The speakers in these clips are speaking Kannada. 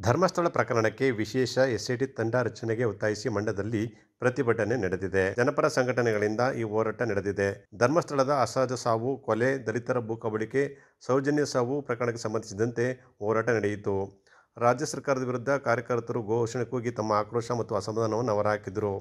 ಧರ್ಮಸ್ಥಳ ಪ್ರಕರಣಕ್ಕೆ ವಿಶೇಷ ಎಸ್ಐಟಿ ತಂಡ ರಚನೆಗೆ ಒತ್ತಾಯಿಸಿ ಮಂಡ್ಯದಲ್ಲಿ ಪ್ರತಿಭಟನೆ ನಡೆದಿದೆ. ಜನಪರ ಸಂಘಟನೆಗಳಿಂದ ಈ ಹೋರಾಟ ನಡೆದಿದೆ. ಧರ್ಮಸ್ಥಳದ ಅಸಹಜ ಸಾವು, ಕೊಲೆ, ದಲಿತರ ಭೂ ಕಬಳಿಕೆ, ಸೌಜನ್ಯ ಸಾವು ಪ್ರಕರಣಕ್ಕೆ ಸಂಬಂಧಿಸಿದಂತೆ ಹೋರಾಟ ನಡೆಯಿತು. ರಾಜ್ಯ ಸರ್ಕಾರದ ವಿರುದ್ಧ ಕಾರ್ಯಕರ್ತರು ಘೋಷಣೆ ಕೂಗಿ ತಮ್ಮ ಆಕ್ರೋಶ ಮತ್ತು ಅಸಮಾಧಾನವನ್ನು ಹೊರಹಾಕಿದರು.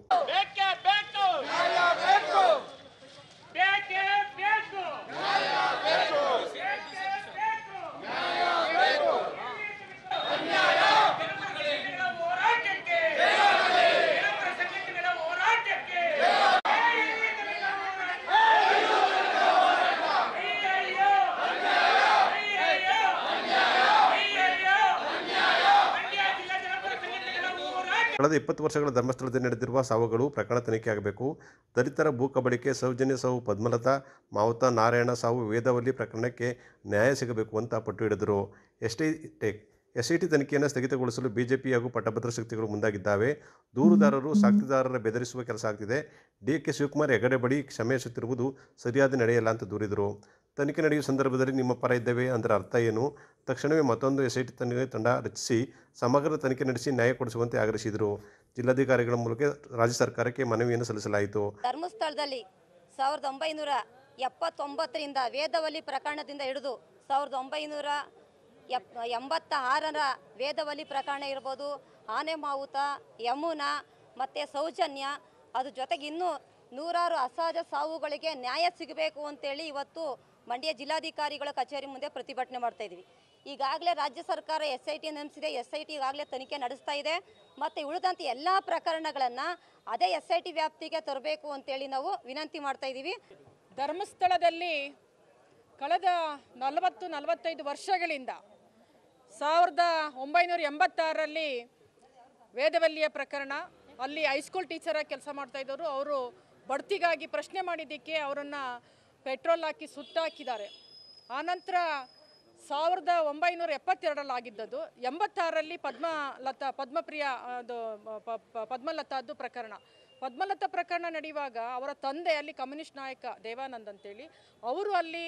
ಕಳೆದ 20 ವರ್ಷಗಳ ಧರ್ಮಸ್ಥಳದಲ್ಲಿ ನಡೆದಿರುವ ಸಾವುಗಳು ಪ್ರಕರಣ ತನಿಖೆಯಾಗಬೇಕು. ದಲಿತರ ಭೂ ಕಬಳಿಕೆ, ಸೌಜನ್ಯ ಸಾವು, ಪದ್ಮಲತಾ, ಮಾವುತ ನಾರಾಯಣ ಸಾವು, ವೇದವಲ್ಲಿ ಪ್ರಕರಣಕ್ಕೆ ನ್ಯಾಯ ಸಿಗಬೇಕು ಅಂತ ಪಟ್ಟು ಹಿಡಿದರು. ಎಸ್ಐಟಿ ತನಿಖೆಯನ್ನು ಸ್ಥಗಿತಗೊಳಿಸಲು ಬಿಜೆಪಿ ಹಾಗೂ ಪಟ್ಟಭದ್ರ ಶಕ್ತಿಗಳು ಮುಂದಾಗಿದ್ದಾವೆ. ದೂರುದಾರರು, ಸಾಕ್ಷಿದಾರರ ಬೆದರಿಸುವ ಕೆಲಸ ಆಗ್ತಿದೆ. ಡಿಕೆ ಶಿವಕುಮಾರ್ ಹೆಗಡೆ ಬಳಿ ಕ್ಷಮೆಸುತ್ತಿರುವುದು ಸರಿಯಾದ ನಡೆಯಲ್ಲ ಅಂತ ದೂರಿದರು. ತನಿಖೆ ನಡೆಯುವ ಸಂದರ್ಭದಲ್ಲಿ ನಿಮ್ಮ ಪರ ಇದ್ದೇವೆ ಅಂದರೆ ಅರ್ಥ ಏನು? ತಕ್ಷಣವೇ ಮತ್ತೊಂದು ಎಸ್ಐಟಿ ತಂಡ ರಚಿಸಿ ಸಮಗ್ರ ತನಿಖೆ ನಡೆಸಿ ನ್ಯಾಯ ಕೊಡಿಸುವಂತೆ ಆಗ್ರಹಿಸಿದರು. ಜಿಲ್ಲಾಧಿಕಾರಿಗಳ ಮೂಲಕ ರಾಜ್ಯ ಸರ್ಕಾರಕ್ಕೆ ಮನವಿಯನ್ನು ಸಲ್ಲಿಸಲಾಯಿತು. ಧರ್ಮಸ್ಥಳದಲ್ಲಿ 1979ರಿಂದ ವೇದವಲ್ಲಿ ಪ್ರಕರಣದಿಂದ ಹಿಡಿದು 1986ರ ವೇದವಲ್ಲಿ ಪ್ರಕರಣ ಇರ್ಬೋದು, ಆನೆ ಮಾವುತ, ಯಮುನಾ ಮತ್ತು ಸೌಜನ್ಯ, ಅದ್ರ ಜೊತೆಗೆ ಇನ್ನೂ ನೂರಾರು ಅಸಹಜ ಸಾವುಗಳಿಗೆ ನ್ಯಾಯ ಸಿಗಬೇಕು ಅಂತೇಳಿ ಇವತ್ತು ಮಂಡ್ಯ ಜಿಲ್ಲಾಧಿಕಾರಿಗಳ ಕಚೇರಿ ಮುಂದೆ ಪ್ರತಿಭಟನೆ ಮಾಡ್ತಾ ಇದ್ದೀವಿ. ಈಗಾಗಲೇ ರಾಜ್ಯ ಸರ್ಕಾರ SIT ನೇಮಿಸಿದೆ. SIT ಈಗಾಗಲೇ ತನಿಖೆ ನಡೆಸ್ತಾ ಇದೆ. ಮತ್ತು ಉಳಿದಂಥ ಎಲ್ಲ ಪ್ರಕರಣಗಳನ್ನು ಅದೇ SIT ವ್ಯಾಪ್ತಿಗೆ ತರಬೇಕು ಅಂತೇಳಿ ನಾವು ವಿನಂತಿ ಮಾಡ್ತಾ ಇದ್ದೀವಿ. ಧರ್ಮಸ್ಥಳದಲ್ಲಿ ಕಳೆದ 40-45 ವರ್ಷಗಳಿಂದ 1986ರಲ್ಲಿ ವೇದವಲ್ಲಿಯ ಪ್ರಕರಣ, ಅಲ್ಲಿ ಹೈಸ್ಕೂಲ್ ಟೀಚರಾಗಿ ಕೆಲಸ ಮಾಡ್ತಾ ಇದ್ದವರು, ಅವರು ಬಡ್ತಿಗಾಗಿ ಪ್ರಶ್ನೆ ಮಾಡಿದ್ದಕ್ಕೆ ಅವರನ್ನು ಪೆಟ್ರೋಲ್ ಹಾಕಿ ಸುಟ್ಟಾಕಿದ್ದಾರೆ. ಆನಂತರ 1972ರಲ್ಲಿ ಆಗಿದ್ದದ್ದು. 86ರಲ್ಲಿ ಪದ್ಮಲತಾದ್ದು ಪ್ರಕರಣ. ಪದ್ಮಲತಾ ಪ್ರಕರಣ ನಡೆಯುವಾಗ ಅವರ ತಂದೆ ಅಲ್ಲಿ ಕಮ್ಯುನಿಸ್ಟ್ ನಾಯಕ ದೇವಾನಂದ್ ಅಂತೇಳಿ, ಅವರು ಅಲ್ಲಿ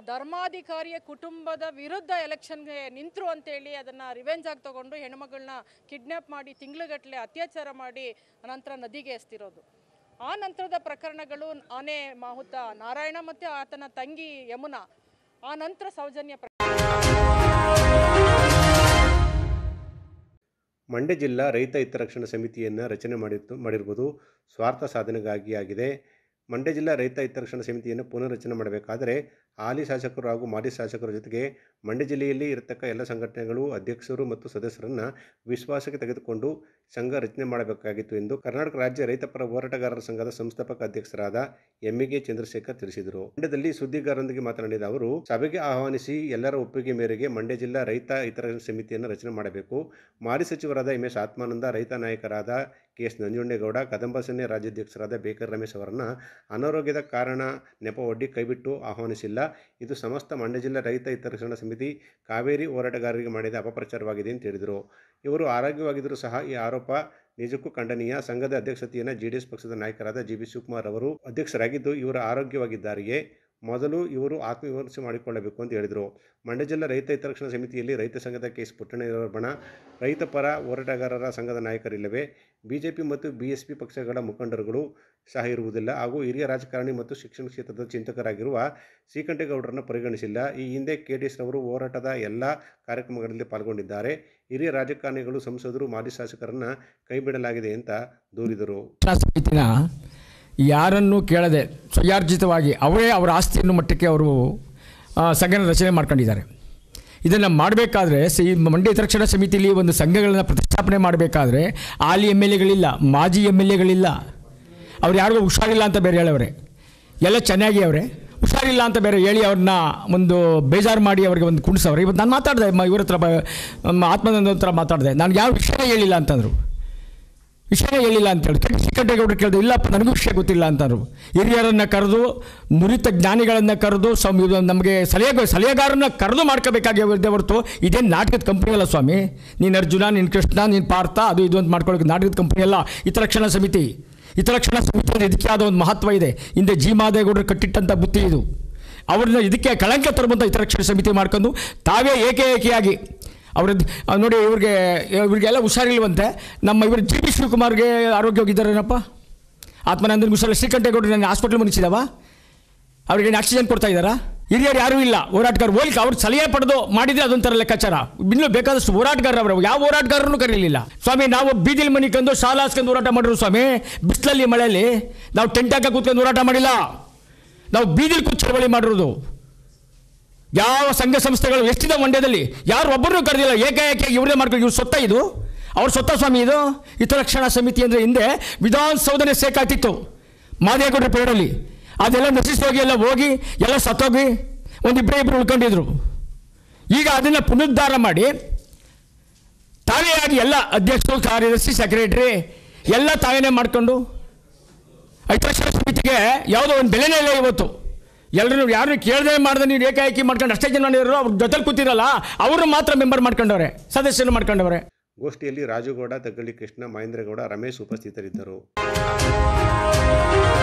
ಧರ್ಮಾಧಿಕಾರಿಯ ಕುಟುಂಬದ ವಿರುದ್ಧ ಎಲೆಕ್ಷನ್ಗೆ ನಿಂತರು ಅಂತೇಳಿ ಅದನ್ನು ರಿವೆಂಜ್ ಆಗಿ ತಗೊಂಡು ಹೆಣ್ಮಗಳನ್ನ ಕಿಡ್ನ್ಯಾಪ್ ಮಾಡಿ ತಿಂಗಳುಗಟ್ಟಲೆ ಅತ್ಯಾಚಾರ ಮಾಡಿ ಅನಂತರ ನದಿಗೆ ಎಸ್ತಿರೋದು. ಆ ನಂತರದ ಪ್ರಕರಣಗಳು ಆನೆ ಮಾಹುತ ನಾರಾಯಣ ಮತ್ತು ಆತನ ತಂಗಿ ಯಮುನಾ, ಆ ನಂತರ ಸೌಜನ್ಯ. ಮಂಡ್ಯ ಜಿಲ್ಲಾ ರೈತ ಹಿತರಕ್ಷಣಾ ಸಮಿತಿಯನ್ನು ರಚನೆ ಮಾಡಿರುವುದು ಸ್ವಾರ್ಥ ಸಾಧನೆಗಾಗಿ ಆಗಿದೆ. ಮಂಡ್ಯ ಜಿಲ್ಲಾ ರೈತ ಹಿತರಕ್ಷಣಾ ಸಮಿತಿಯನ್ನು ಪುನರ್ರಚನೆ ಮಾಡಬೇಕಾದರೆ ಹಾಲಿ ಶಾಸಕರು ಹಾಗೂ ಮಾಜಿ ಶಾಸಕರ ಜೊತೆಗೆ ಮಂಡ್ಯ ಜಿಲ್ಲೆಯಲ್ಲಿ ಇರತಕ್ಕ ಎಲ್ಲ ಸಂಘಟನೆಗಳು, ಅಧ್ಯಕ್ಷರು ಮತ್ತು ಸದಸ್ಯರನ್ನು ವಿಶ್ವಾಸಕ್ಕೆ ತೆಗೆದುಕೊಂಡು ಸಂಘ ರಚನೆ ಮಾಡಬೇಕಾಗಿತ್ತು ಎಂದು ಕರ್ನಾಟಕ ರಾಜ್ಯ ರೈತ ಪರ ಹೋರಾಟಗಾರರ ಸಂಘದ ಸಂಸ್ಥಾಪಕ ಅಧ್ಯಕ್ಷರಾದ ಎಮ್ಮಿಗೆ ಚಂದ್ರಶೇಖರ್ ತಿಳಿಸಿದರು. ಮಂಡ್ಯದಲ್ಲಿ ಸುದ್ದಿಗಾರರೊಂದಿಗೆ ಮಾತನಾಡಿದ ಅವರು, ಸಭೆಗೆ ಆಹ್ವಾನಿಸಿ ಎಲ್ಲರ ಒಪ್ಪಿಗೆ ಮೇರೆಗೆ ಮಂಡ್ಯ ಜಿಲ್ಲಾ ರೈತ ಹಿತರಕ್ಷಣಾ ಸಮಿತಿಯನ್ನು ರಚನೆ ಮಾಡಬೇಕು. ಮಾಜಿ ಸಚಿವರಾದ MS ಆತ್ಮಾನಂದ, ರೈತ ನಾಯಕರಾದ KS ನಂಜುಂಡೇಗೌಡ, ಕದಂಬ ಸೇನೆ ರಾಜ್ಯಾಧ್ಯಕ್ಷರಾದ ಬೇಕರ್ ರಮೇಶ್ ಅವರನ್ನು ಅನಾರೋಗ್ಯದ ಕಾರಣ ನೆಪ ಒಡ್ಡಿ ಕೈಬಿಟ್ಟು ಆಹ್ವಾನಿಸಿಲ್ಲ. ಇದು ಸಮಸ್ತ ಮಂಡ್ಯ ಜಿಲ್ಲಾ ರೈತ ಹಿತರಕ್ಷಣಾ ಸಮಿತಿ ಕಾವೇರಿ ಹೋರಾಟಗಾರರಿಗೆ ಮಾಡಿದ ಅಪಪ್ರಚಾರವಾಗಿದೆ ಅಂತ ಹೇಳಿದರು. ಇವರು ಆರೋಗ್ಯವಾಗಿದ್ದರೂ ಸಹ ಈ ಆರೋಪ ನಿಜಕ್ಕೂ ಖಂಡನೀಯ. ಸಂಘದ ಅಧ್ಯಕ್ಷತೆಯನ್ನು JDS ಪಕ್ಷದ ನಾಯಕರಾದ GB ಶಿವಕುಮಾರ್ ಅವರು ಅಧ್ಯಕ್ಷರಾಗಿದ್ದು, ಇವರು ಆರೋಗ್ಯವಾಗಿದ್ದಾರೆಯೇ? ಮೊದಲು ಇವರು ಆತ್ಮವಿಮರ್ಶೆ ಮಾಡಿಕೊಳ್ಳಬೇಕು ಅಂತ ಹೇಳಿದರು. ಮಂಡ್ಯ ಜಿಲ್ಲಾ ರೈತ ಹಿತರಕ್ಷಣಾ ಸಮಿತಿಯಲ್ಲಿ ರೈತ ಸಂಘದ KS ಪುಟ್ಟಣ್ಣಯ್ಯ ಬಣ, ರೈತ ಪರ ಹೋರಾಟಗಾರರ ಸಂಘದ ನಾಯಕರಿಲ್ಲವೇ? BJP ಮತ್ತು BSP ಪಕ್ಷಗಳ ಮುಖಂಡರುಗಳು ಸಹ ಇರುವುದಿಲ್ಲ ಹಾಗೂ ಹಿರಿಯ ರಾಜಕಾರಣಿ ಮತ್ತು ಶಿಕ್ಷಣ ಕ್ಷೇತ್ರದ ಚಿಂತಕರಾಗಿರುವ ಶ್ರೀಕಂಠೇಗೌಡರನ್ನು ಪರಿಗಣಿಸಿಲ್ಲ. ಈ ಹಿಂದೆ KDS ರವರು ಹೋರಾಟದ ಎಲ್ಲ ಕಾರ್ಯಕ್ರಮಗಳಲ್ಲಿ ಪಾಲ್ಗೊಂಡಿದ್ದಾರೆ. ಹಿರಿಯ ರಾಜಕಾರಣಿಗಳು, ಸಂಸದರು, ಮಾಜಿ ಶಾಸಕರನ್ನು ಕೈಬಿಡಲಾಗಿದೆ ಅಂತ ದೂರಿದರು. ಯಾರನ್ನು ಕೇಳದೆ ಸ್ವಯಾರ್ಜಿತವಾಗಿ ಅವರೇ ಅವರ ಆಸ್ತಿಯನ್ನು ಮಟ್ಟಕ್ಕೆ ಅವರು ಸಂಘನ ರಚನೆ ಮಾಡ್ಕೊಂಡಿದ್ದಾರೆ. ಇದನ್ನು ಮಾಡಬೇಕಾದ್ರೆ ಮಂಡ್ಯ ಹಿತರಕ್ಷಣಾ ಸಮಿತಿಯಲ್ಲಿ ಒಂದು ಸಂಘಗಳನ್ನು ಪ್ರತಿಷ್ಠಾಪನೆ ಮಾಡಬೇಕಾದ್ರೆ ಹಾಲಿ MLAಗಳಿಲ್ಲ, ಮಾಜಿ MLAಗಳಿಲ್ಲ. ಅವ್ರು ಯಾರಿಗೂ ಹುಷಾರಿಲ್ಲ ಅಂತ ಬೇರೆ ಹೇಳವ್ರೆ, ಎಲ್ಲ ಚೆನ್ನಾಗಿ ಅವರೇ ಹುಷಾರಿಲ್ಲ ಅಂತ ಬೇರೆ ಹೇಳಿ ಅವ್ರನ್ನ ಒಂದು ಬೇಜಾರು ಮಾಡಿ ಅವ್ರಿಗೆ ಒಂದು ಕುಣಿಸವ್ರೆ. ಇವತ್ತು ನಾನು ಮಾತಾಡಿದೆ ಇವ್ರ ಹತ್ರ, ಆತ್ಮಾನಂದ ಹತ್ರ ಮಾತಾಡಿದೆ, ನನಗೆ ಯಾವ ವಿಷಯನೇ ಹೇಳಿಲ್ಲ ಅಂತಂದರು. ವಿಷಯನೇ ಹೇಳಿಲ್ಲ ಅಂತೇಳಿ ಶ್ರೀಕಂಠೇಗೌಡರು ಕೇಳಿದೆ, ಇಲ್ಲಪ್ಪ ನನಗೂ ವಿಷಯ ಗೊತ್ತಿಲ್ಲ ಅಂತಂದರು. ಹಿರಿಯರನ್ನು ಕರೆದು, ನುರಿತ ಜ್ಞಾನಿಗಳನ್ನು ಕರೆದು, ನಮಗೆ ಸಲಹೆಗಾರನ್ನ ಕರೆದು ಮಾಡ್ಕೋಬೇಕಾಗಿದ್ದೆ ಹೊರತು ಇದೇನು ನಾಟಕದ ಕಂಪ್ನಿ ಅಲ್ಲ ಸ್ವಾಮಿ. ನೀನು ಅರ್ಜುನ, ನೀನು ಕೃಷ್ಣ, ನೀನು ಪಾರ್ಥ, ಅದು ಇದು ಅಂತ ಮಾಡ್ಕೊಳ್ಳೋಕೆ ನಾಟಕದ ಕಂಪ್ನಿ ಅಲ್ಲ ಹಿತರಕ್ಷಣಾ ಸಮಿತಿ. ಹಿತರಕ್ಷಣಾ ಸಮಿತಿ ಇದಕ್ಕೆ ಆದ ಒಂದು ಮಹತ್ವ ಇದೆ. ಹಿಂದೆ G ಮಾದೇಗೌಡರು ಕಟ್ಟಿಟ್ಟಂಥ ಬುತ್ತಿ ಇದು. ಅವ್ರನ್ನ ಇದಕ್ಕೆ ಕಳಂಕ ತರುವಂಥ ಹಿತರಕ್ಷಣಾ ಸಮಿತಿ ಮಾಡ್ಕೊಂಡು ತಾವೇ ಏಕೆಯಾಗಿ ನೋಡಿ ಇವ್ರಿಗೆಲ್ಲ ಹುಷಾರಿಲ್ವಂತೆ. ನಮ್ಮ ಇವರು ಜಿ ಪಿ ಶಿವಕುಮಾರ್ಗೆ ಆರೋಗ್ಯ ಹೋಗಿದ್ದಾರೇನಪ್ಪ, ಆತ್ಮಾನಂದನ್ ಹುಷಾರಿಲ್ಲ. ಶ್ರೀಕಂಠೇಗೌಡರು ನನ್ನ ಹಾಸ್ಪಿಟ್ಲ್ ಮುಗಿಸಿದವ, ಅವ್ರಿಗೆ ಆಕ್ಸಿಜನ್ ಕೊಡ್ತಾ ಇದ್ದಾರಾ? ಹಿರಿಯರು ಯಾರೂ ಇಲ್ಲ, ಹೋರಾಟಗಾರ ಹೋಲಿಕೆ ಅವ್ರು ಸಲಹೆ ಪಡೆದು ಮಾಡಿದರೆ ಅದೊಂಥರ ಲೆಕ್ಕಾಚಾರ. ಇನ್ನೂ ಬೇಕಾದಷ್ಟು ಹೋರಾಟಗಾರರು ಅವರು, ಯಾವ ಹೋರಾಟಗಾರರನ್ನು ಕರೀಲಿಲ್ಲ ಸ್ವಾಮಿ. ನಾವು ಬೀದಿಲಿ ಮನೆ ಕಂಡು ಶಾಲಾ ಹಾಸ್ಕೊಂಡು ಹೋರಾಟ ಮಾಡಿದ್ರು ಸ್ವಾಮಿ. ಬಿಸಿಲಲ್ಲಿ ಮಳೆಯಲ್ಲಿ ನಾವು ಟೆಂಟ್ ಹಾಕಿ ಕೂತ್ಕೊಂಡು ಹೋರಾಟ ಮಾಡಿಲ್ಲ, ನಾವು ಬೀದಿಲಿ ಕೂತ್ ಚಳವಳಿ ಮಾಡಿರೋದು. ಯಾವ ಸಂಘ ಸಂಸ್ಥೆಗಳು ಎಷ್ಟಿದೆ ಮಂಡ್ಯದಲ್ಲಿ, ಯಾರು ಒಬ್ಬರನ್ನೂ ಕರೆದಿಲ್ಲ. ಏಕಾಏಕಿಯಾಗಿ ಇವರೇ ಮಾಡ್ಕೊಂಡು, ಇವ್ರು ಸೊತ್ತ ಇದು, ಅವ್ರ ಸೊತ್ತ ಸ್ವಾಮಿ ಇದು. ಹಿತರಕ್ಷಣಾ ಸಮಿತಿ ಅಂದರೆ ಹಿಂದೆ ವಿಧಾನಸೌಧನೇ ಸೇಕಾಗ್ತಿತ್ತು ಮಾದೇಗೌಡರ ಪೇಡಲ್ಲಿ. ಅದೆಲ್ಲ ನಶಿಸೋಗಿ ಎಲ್ಲ ಹೋಗಿ ಎಲ್ಲ ಸತ್ತೋಗಿ ಇಬ್ಬರು ಉಳ್ಕೊಂಡಿದ್ರು. ಈಗ ಅದನ್ನು ಪುನರುದ್ಧಾರ ಮಾಡಿ ತಾವೇ ಆಗಿ ಎಲ್ಲ ಅಧ್ಯಕ್ಷರು, ಕಾರ್ಯದರ್ಶಿ, ಸೆಕ್ರೆಟರಿ ಎಲ್ಲ ತಾವೇನೇ ಮಾಡಿಕೊಂಡು ಹಿತರಕ್ಷಣಾ ಸಮಿತಿಗೆ ಯಾವುದೋ ಒಂದು ಬೆಲೆನೇ ಇಲ್ಲ ಇವತ್ತು. ಎಲ್ಲರೂ ಯಾರನ್ನು ಕೇಳದೆ ಮಾಡಿದ್ರೆ ನೀವು ಏಕಾಏಕಿ ಮಾಡ್ಕೊಂಡು ಅಷ್ಟೇ ಜನ ಇರೋರು, ಅವ್ರ ಜೊತೆಲಿ ಕೂತಿರಲ್ಲ ಅವರು ಮಾತ್ರ ಮೆಂಬರ್ ಮಾಡ್ಕೊಂಡವ್ರೆ, ಸದಸ್ಯರು ಮಾಡ್ಕೊಂಡವ್ರೆ. ಗೋಷ್ಠಿಯಲ್ಲಿ ರಾಜುಗೌಡ, ತಗ್ಗಳ್ಳಿ ಕೃಷ್ಣ, ಮಹೇಂದ್ರಗೌಡ, ರಮೇಶ್ ಉಪಸ್ಥಿತರಿದ್ದರು.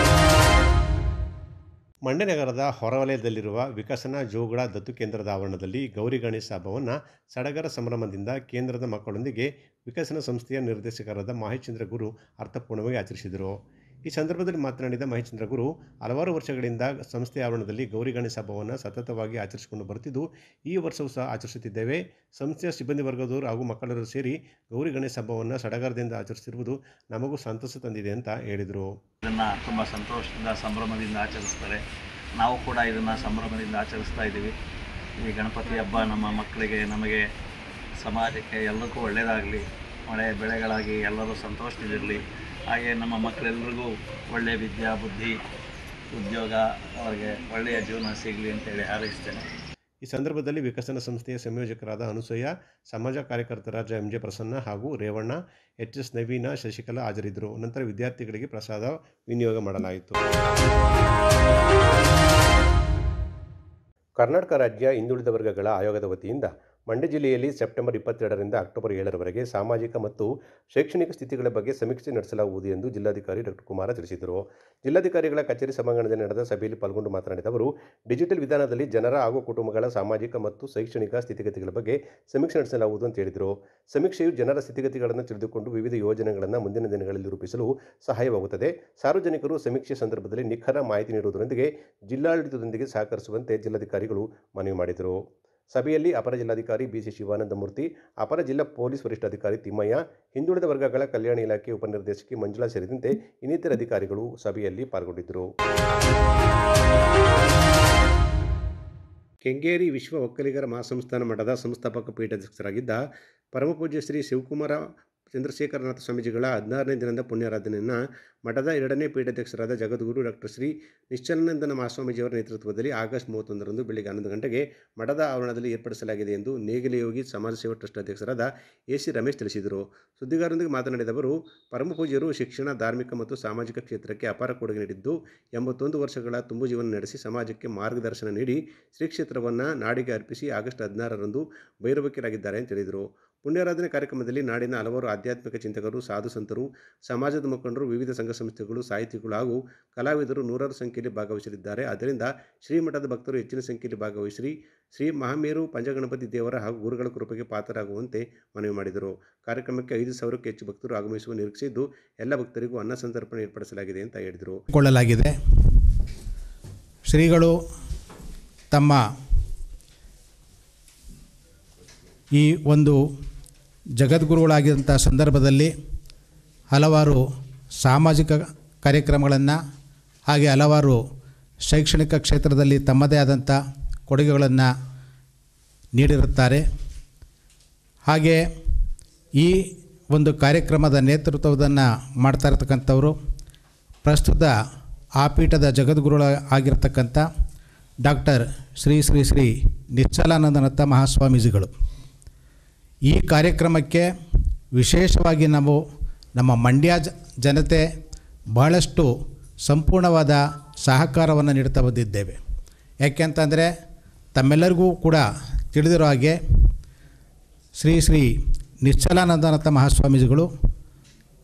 ಮಂಡ್ಯ ನಗರದ ಹೊರವಲಯದಲ್ಲಿರುವ ವಿಕಸನ ಜೋಗುಳ ದತ್ತು ಕೇಂದ್ರದ ಆವರಣದಲ್ಲಿ ಗೌರಿ ಗಣೇಶ ಹಬ್ಬವನ್ನು ಸಡಗರ ಸಂಭ್ರಮದಿಂದ ಕೇಂದ್ರದ ಮಕ್ಕಳೊಂದಿಗೆ ವಿಕಸನ ಸಂಸ್ಥೆಯ ನಿರ್ದೇಶಕರಾದ ಮಹೇಶ್ಚಂದ್ರ ಗುರು ಅರ್ಥಪೂರ್ಣವಾಗಿ ಆಚರಿಸಿದರು. ಈ ಸಂದರ್ಭದಲ್ಲಿ ಮಾತನಾಡಿದ ಮಹೇಶ್ಚಂದ್ರ ಗುರು, ಹಲವಾರು ವರ್ಷಗಳಿಂದ ಸಂಸ್ಥೆಯ ಆವರಣದಲ್ಲಿ ಗೌರಿ ಗಣೇಶ ಹಬ್ಬವನ್ನು ಸತತವಾಗಿ ಆಚರಿಸಿಕೊಂಡು ಬರುತ್ತಿದ್ದು, ಈ ವರ್ಷವೂ ಸಹ ಆಚರಿಸುತ್ತಿದ್ದೇವೆ. ಸಂಸ್ಥೆಯ ಸಿಬ್ಬಂದಿ ವರ್ಗದವರು ಹಾಗೂ ಮಕ್ಕಳರು ಸೇರಿ ಗೌರಿ ಗಣೇಶ ಹಬ್ಬವನ್ನು ಸಡಗರದಿಂದ ಆಚರಿಸಿರುವುದು ನಮಗೂ ಸಂತಸ ತಂದಿದೆ ಅಂತ ಹೇಳಿದರು. ಇದನ್ನು ತುಂಬ ಸಂತೋಷದಿಂದ ಸಂಭ್ರಮದಿಂದ ಆಚರಿಸ್ತಾರೆ. ನಾವು ಕೂಡ ಇದನ್ನು ಸಂಭ್ರಮದಿಂದ ಆಚರಿಸ್ತಾ ಇದ್ದೀವಿ. ಈ ಗಣಪತಿ ಹಬ್ಬ ನಮ್ಮ ಮಕ್ಕಳಿಗೆ, ನಮಗೆ, ಸಮಾಜಕ್ಕೆ ಎಲ್ಲಕ್ಕೂ ಒಳ್ಳೆಯದಾಗಲಿ, ಮಳೆ ಬೆಳೆಗಳಾಗಿ ಎಲ್ಲರೂ ಸಂತೋಷದಿಂದಿರಲಿ. ಹಾಗೆ ನಮ್ಮ ಮಕ್ಕಳೆಲ್ಲರಿಗೂ ಒಳ್ಳೆಯ ವಿದ್ಯಾ ಬುದ್ಧಿ ಉದ್ಯೋಗ, ಅವರಿಗೆ ಒಳ್ಳೆಯ ಜೀವನ ಸಿಗಲಿ ಅಂತೇಳಿ ಹಾರೈಸ್ತೇನೆ. ಈ ಸಂದರ್ಭದಲ್ಲಿ ವಿಕಸನ ಸಂಸ್ಥೆಯ ಸಂಯೋಜಕರಾದ ಅನುಸೂಯ, ಸಮಾಜ ಕಾರ್ಯಕರ್ತರಾದ MJ ಪ್ರಸನ್ನ ಹಾಗೂ ರೇವಣ್ಣ, HS ನವೀನ, ಶಶಿಕಲಾ ಹಾಜರಿದ್ದರು. ನಂತರ ವಿದ್ಯಾರ್ಥಿಗಳಿಗೆ ಪ್ರಸಾದ ವಿನಿಯೋಗ ಮಾಡಲಾಯಿತು. ಕರ್ನಾಟಕ ರಾಜ್ಯ ಹಿಂದುಳಿದ ವರ್ಗಗಳ ಆಯೋಗದ ವತಿಯಿಂದ ಮಂಡ್ಯ ಜಿಲ್ಲೆಯಲ್ಲಿ ಸೆಪ್ಟೆಂಬರ್ 22ರಿಂದ ಅಕ್ಟೋಬರ್ 7ರವರೆಗೆ ಸಾಮಾಜಿಕ ಮತ್ತು ಶೈಕ್ಷಣಿಕ ಸ್ಥಿತಿಗಳ ಬಗ್ಗೆ ಸಮೀಕ್ಷೆ ನಡೆಸಲಾಗುವುದು ಎಂದು ಜಿಲ್ಲಾಧಿಕಾರಿ ಡಾಕ್ಟರ್ ಕುಮಾರ ತಿಳಿಸಿದರು. ಜಿಲ್ಲಾಧಿಕಾರಿಗಳ ಕಚೇರಿ ಸಭಾಂಗಣದಲ್ಲಿ ನಡೆದ ಸಭೆಯಲ್ಲಿ ಪಾಲ್ಗೊಂಡು ಮಾತನಾಡಿದ ಅವರು, ಡಿಜಿಟಲ್ ವಿಧಾನದಲ್ಲಿ ಜನರ ಹಾಗೂ ಕುಟುಂಬಗಳ ಸಾಮಾಜಿಕ ಮತ್ತು ಶೈಕ್ಷಣಿಕ ಸ್ಥಿತಿಗತಿಗಳ ಬಗ್ಗೆ ಸಮೀಕ್ಷೆ ನಡೆಸಲಾಗುವುದು ಅಂತ ಹೇಳಿದರು. ಸಮೀಕ್ಷೆಯು ಜನರ ಸ್ಥಿತಿಗತಿಗಳನ್ನು ತಿಳಿದುಕೊಂಡು ವಿವಿಧ ಯೋಜನೆಗಳನ್ನು ಮುಂದಿನ ದಿನಗಳಲ್ಲಿ ರೂಪಿಸಲು ಸಹಾಯವಾಗುತ್ತದೆ. ಸಾರ್ವಜನಿಕರು ಸಮೀಕ್ಷೆ ಸಂದರ್ಭದಲ್ಲಿ ನಿಖರ ಮಾಹಿತಿ ನೀಡುವುದರೊಂದಿಗೆ ಜಿಲ್ಲಾಡಳಿತದೊಂದಿಗೆ ಸಹಕರಿಸುವಂತೆ ಜಿಲ್ಲಾಧಿಕಾರಿಗಳು ಮನವಿ ಮಾಡಿದರು. ಸಭೆಯಲ್ಲಿ ಅಪರ ಜಿಲ್ಲಾಧಿಕಾರಿ BC ಶಿವಾನಂದಮೂರ್ತಿ, ಅಪರ ಜಿಲ್ಲಾ ಪೊಲೀಸ್ ವರಿಷ್ಠಾಧಿಕಾರಿ ತಿಮ್ಮಯ್ಯ, ಹಿಂದುಳಿದ ವರ್ಗಗಳ ಕಲ್ಯಾಣ ಇಲಾಖೆ ಉಪನಿರ್ದೇಶಕಿ ಮಂಜುಳಾ ಸೇರಿದಂತೆ ಇನ್ನಿತರ ಅಧಿಕಾರಿಗಳು ಸಭೆಯಲ್ಲಿ ಪಾಲ್ಗೊಂಡಿದ್ದರು. ಕೆಂಗೇರಿ ವಿಶ್ವ ಒಕ್ಕಲಿಗರ ಮಹಾಸಂಸ್ಥಾನ ಮಠದ ಸಂಸ್ಥಾಪಕ ಪೀಠಾಧ್ಯಕ್ಷರಾಗಿದ್ದ ಪರಮಪೂಜ್ಯ ಶ್ರೀ ಶಿವಕುಮಾರ ಚಂದ್ರಶೇಖರನಾಥ ಸ್ವಾಮೀಜಿಗಳ 16ನೇ ದಿನದ ಪುಣ್ಯಾರಾಧನೆಯನ್ನು ಮಠದ 2ನೇ ಪೀಠಾಧ್ಯಕ್ಷರಾದ ಜಗದ್ಗುರು ಡಾಕ್ಟರ್ ಶ್ರೀ ನಿಶ್ಚಲಾನಂದನ ಮಹಾಸ್ವಾಮೀಜಿಯವರ ನೇತೃತ್ವದಲ್ಲಿ ಆಗಸ್ಟ್ 31ರಂದು ಬೆಳಗ್ಗೆ 11 ಗಂಟೆಗೆ ಮಠದ ಆವರಣದಲ್ಲಿ ಏರ್ಪಡಿಸಲಾಗಿದೆ ಎಂದು ನೇಗಿಲಯೋಗಿ ಸಮಾಜ ಸೇವಾ ಟ್ರಸ್ಟ್ ಅಧ್ಯಕ್ಷರಾದ AC ರಮೇಶ್ ತಿಳಿಸಿದರು. ಸುದ್ದಿಗಾರರೊಂದಿಗೆ ಮಾತನಾಡಿದ ಅವರು, ಪರಮಪೂಜ್ಯರು ಶಿಕ್ಷಣ, ಧಾರ್ಮಿಕ ಮತ್ತು ಸಾಮಾಜಿಕ ಕ್ಷೇತ್ರಕ್ಕೆ ಅಪಾರ ಕೊಡುಗೆ ನೀಡಿದ್ದು 81 ವರ್ಷಗಳ ತುಂಬು ಜೀವನ ನಡೆಸಿ ಸಮಾಜಕ್ಕೆ ಮಾರ್ಗದರ್ಶನ ನೀಡಿ ಶ್ರೀ ಕ್ಷೇತ್ರವನ್ನು ನಾಡಿಗೆ ಅರ್ಪಿಸಿ ಆಗಸ್ಟ್ 16ರಂದು ಭೈರವಕ್ಯರಾಗಿದ್ದಾರೆ ಅಂತ ಹೇಳಿದರು. ಪುಣ್ಯಾರಾಧನೆ ಕಾರ್ಯಕ್ರಮದಲ್ಲಿ ನಾಡಿನ ಹಲವಾರು ಆಧ್ಯಾತ್ಮಿಕ ಚಿಂತಕರು, ಸಾಧು ಸಂತರು, ಸಮಾಜದ ಮುಖಂಡರು, ವಿವಿಧ ಸಂಘ ಸಂಸ್ಥೆಗಳು, ಸಾಹಿತಿಗಳು ಹಾಗೂ ಕಲಾವಿದರು ನೂರಾರು ಸಂಖ್ಯೆಯಲ್ಲಿ ಭಾಗವಹಿಸಲಿದ್ದಾರೆ. ಆದ್ದರಿಂದ ಶ್ರೀಮಠದ ಭಕ್ತರು ಹೆಚ್ಚಿನ ಸಂಖ್ಯೆಯಲ್ಲಿ ಭಾಗವಹಿಸಿ ಶ್ರೀ ಮಹಾಮೇರು ಪಂಚಗಣಪತಿ ದೇವರ ಹಾಗೂ ಗುರುಗಳ ಕೃಪೆಗೆ ಪಾತ್ರರಾಗುವಂತೆ ಮನವಿ ಮಾಡಿದರು. ಕಾರ್ಯಕ್ರಮಕ್ಕೆ 5,000ಕ್ಕೂ ಹೆಚ್ಚು ಭಕ್ತರು ಆಗಮಿಸುವ ನಿರೀಕ್ಷೆ ಇದ್ದು ಎಲ್ಲ ಭಕ್ತರಿಗೂ ಅನ್ನ ಸಂತರ್ಪಣೆ ಏರ್ಪಡಿಸಲಾಗಿದೆ ಅಂತ ಹೇಳಿದರು. ಕೊಳ್ಳಲಾಗಿದೆ. ಶ್ರೀಗಳು ತಮ್ಮ ಈ ಒಂದು ಜಗದ್ಗುರುಗಳಾಗಿದ್ದಂಥ ಸಂದರ್ಭದಲ್ಲಿ ಹಲವಾರು ಸಾಮಾಜಿಕ ಕಾರ್ಯಕ್ರಮಗಳನ್ನು ಹಾಗೆ ಹಲವಾರು ಶೈಕ್ಷಣಿಕ ಕ್ಷೇತ್ರದಲ್ಲಿ ತಮ್ಮದೇ ಆದಂಥ ಕೊಡುಗೆಗಳನ್ನು ನೀಡಿರುತ್ತಾರೆ. ಹಾಗೆ ಈ ಒಂದು ಕಾರ್ಯಕ್ರಮದ ನೇತೃತ್ವವನ್ನು ಮಾಡ್ತಾ ಇರತಕ್ಕಂಥವರು ಪ್ರಸ್ತುತ ಆ ಪೀಠದ ಜಗದ್ಗುರುಗಳ ಆಗಿರತಕ್ಕಂಥ ಡಾಕ್ಟರ್ ಶ್ರೀ ಶ್ರೀ ಶ್ರೀ ನಿಶ್ಚಲಾನಂದನಾಥ ಮಹಾಸ್ವಾಮೀಜಿಗಳು. ಈ ಕಾರ್ಯಕ್ರಮಕ್ಕೆ ವಿಶೇಷವಾಗಿ ನಾವು ನಮ್ಮ ಮಂಡ್ಯ ಜನತೆ ಬಹಳಷ್ಟು ಸಂಪೂರ್ಣವಾದ ಸಹಕಾರವನ್ನು ನೀಡ್ತಾ ಬಂದಿದ್ದೇವೆ. ಯಾಕೆಂತಂದರೆ ತಮ್ಮೆಲ್ಲರಿಗೂ ಕೂಡ ತಿಳಿದಿರೋ ಹಾಗೆ ಶ್ರೀ ಶ್ರೀ ನಿಶ್ಚಲಾನಂದನಾಥ ಮಹಾಸ್ವಾಮೀಜಿಗಳು